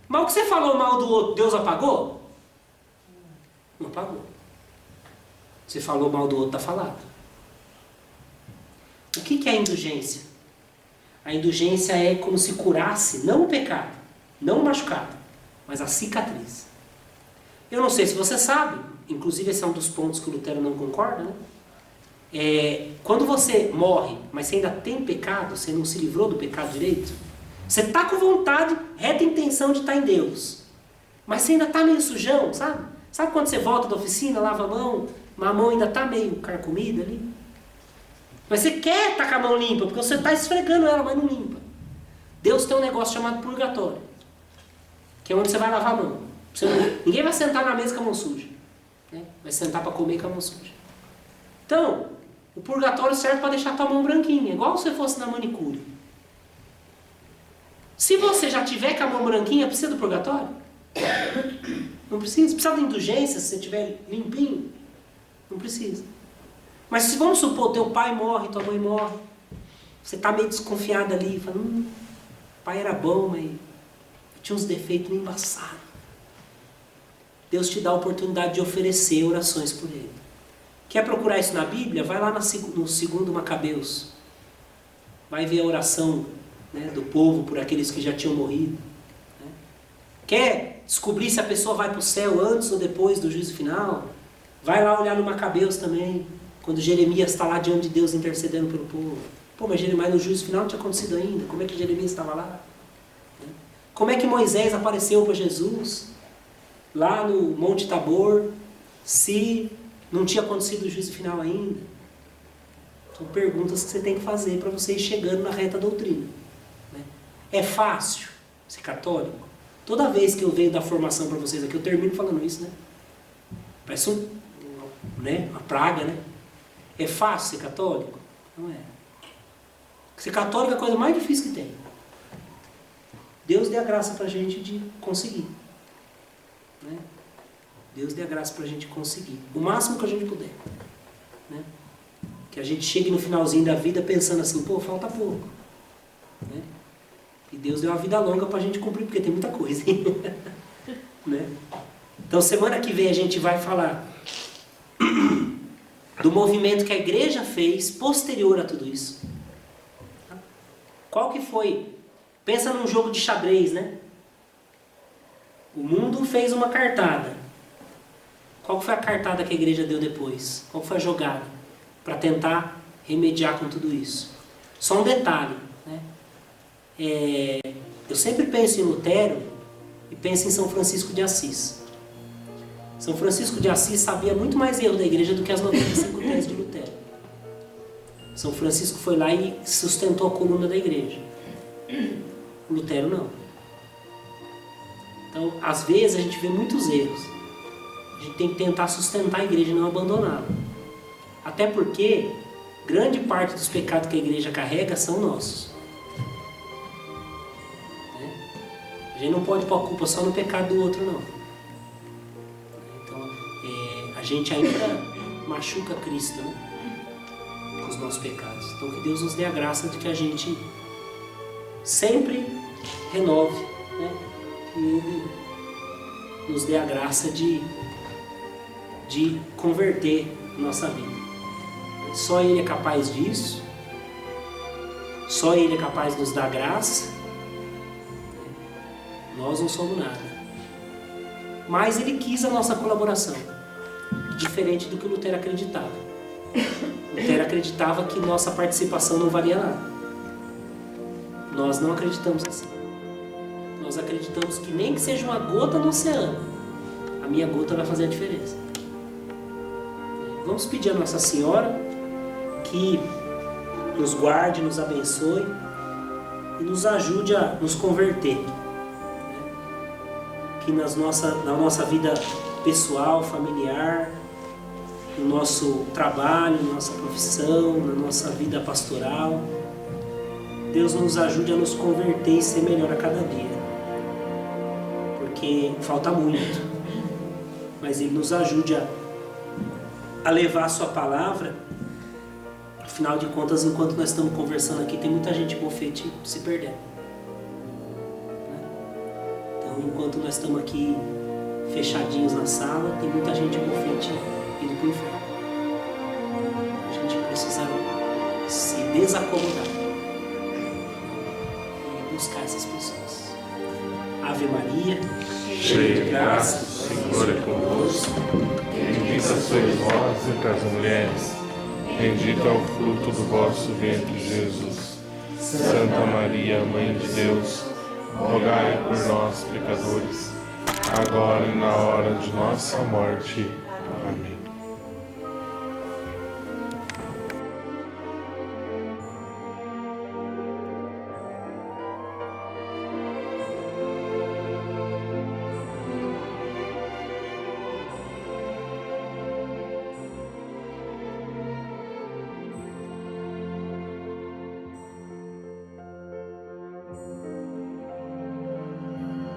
Mas o que você falou mal do outro, Deus apagou? Não apagou. Você falou mal do outro, está falado. O que é a indulgência? A indulgência é como se curasse, não o pecado, não o machucado, mas a cicatriz. Eu não sei se você sabe, inclusive esse é um dos pontos que o Lutero não concorda, né? Quando você morre, mas você ainda tem pecado, você não se livrou do pecado direito, você está com vontade, reta intenção de estar em Deus, mas você ainda está meio sujão, sabe? Sabe quando você volta da oficina, lava a mão ainda está meio carcomida ali? Mas você quer estar com a mão limpa, porque você está esfregando ela, mas não limpa. Deus tem um negócio chamado purgatório, que é onde você vai lavar a mão. Ninguém vai sentar na mesa com a mão suja, né? Vai sentar para comer com a mão suja. Então, o purgatório serve para deixar tua mão branquinha, igual se você fosse na manicure. Se você já tiver com a mão branquinha, precisa do purgatório? Não precisa. Precisa de indulgência se você estiver limpinho? Não precisa. Mas se vamos supor, teu pai morre, tua mãe morre, você está meio desconfiado ali, falando, pai era bom, mas tinha uns defeitos meio embaçados. Deus te dá a oportunidade de oferecer orações por ele. Quer procurar isso na Bíblia? Vai lá no 2 Macabeus. Vai ver a oração, né, do povo por aqueles que já tinham morrido. Né? Quer descobrir se a pessoa vai para o céu antes ou depois do juízo final? Vai lá olhar no Macabeus também, quando Jeremias está lá diante de Deus intercedendo pelo povo. Pô, mas Jeremias no juízo final não tinha acontecido ainda. Como é que Jeremias estava lá? Como é que Moisés apareceu para Jesus lá no Monte Tabor, se não tinha acontecido o juízo final ainda? São perguntas que você tem que fazer para você ir chegando na reta doutrina. Né? É fácil ser católico? Toda vez que eu venho dar formação para vocês aqui, eu termino falando isso, né? Parece uma praga, né? É fácil ser católico? Não é. Ser católico é a coisa mais difícil que tem. Deus dê a graça para a gente de conseguir. Né? Deus dê a graça para a gente conseguir. O máximo que a gente puder. Né? Que a gente chegue no finalzinho da vida pensando assim, pô, falta pouco. Né? E Deus deu uma vida longa para a gente cumprir, porque tem muita coisa. Né? Então semana que vem a gente vai falar do movimento que a igreja fez posterior a tudo isso. Qual que foi? Pensa num jogo de xadrez, né? O mundo fez uma cartada. Qual foi a cartada que a igreja deu depois? Qual foi a jogada? Para tentar remediar com tudo isso. Só um detalhe, né? Eu sempre penso em Lutero e penso em São Francisco de Assis. São Francisco de Assis sabia muito mais erro da igreja do que as 95 teses de Lutero. São Francisco foi lá e sustentou a coluna da igreja. Lutero não. Então, às vezes a gente vê muitos erros. A gente tem que tentar sustentar a igreja e não abandoná-la. Até porque grande parte dos pecados que a igreja carrega são nossos. Né? A gente não pode pôr a culpa só no pecado do outro, não. Então, a gente ainda machuca Cristo, né? Com os nossos pecados. Então, que Deus nos dê a graça de que a gente sempre renove, né? Que Ele nos dê a graça de converter a nossa vida. Só Ele é capaz disso. Só Ele é capaz de nos dar graça. Nós não somos nada. Mas Ele quis a nossa colaboração. Diferente do que Lutero acreditava. Lutero acreditava que nossa participação não valia nada. Nós não acreditamos assim. Nós acreditamos que nem que seja uma gota no oceano, a minha gota vai fazer a diferença. Vamos pedir a Nossa Senhora que nos guarde, nos abençoe e nos ajude a nos converter. Que na nossa vida pessoal, familiar, no nosso trabalho, na nossa profissão, na nossa vida pastoral, Deus nos ajude a nos converter e ser melhor a cada dia. Porque falta muito. Mas Ele nos ajude a levar a Sua palavra. Afinal de contas, enquanto nós estamos conversando aqui, tem muita gente bofete se perdendo. Então, enquanto nós estamos aqui fechadinhos na sala, tem muita gente bofete indo para o inferno. A gente precisa se desacomodar. Buscar essas pessoas. Ave Maria, cheia de graça, o Senhor é convosco. Bendita sois vós entre as mulheres, bendito é o fruto do vosso ventre, Jesus. Santa Maria, Mãe de Deus, rogai por nós, pecadores, agora e na hora de nossa morte.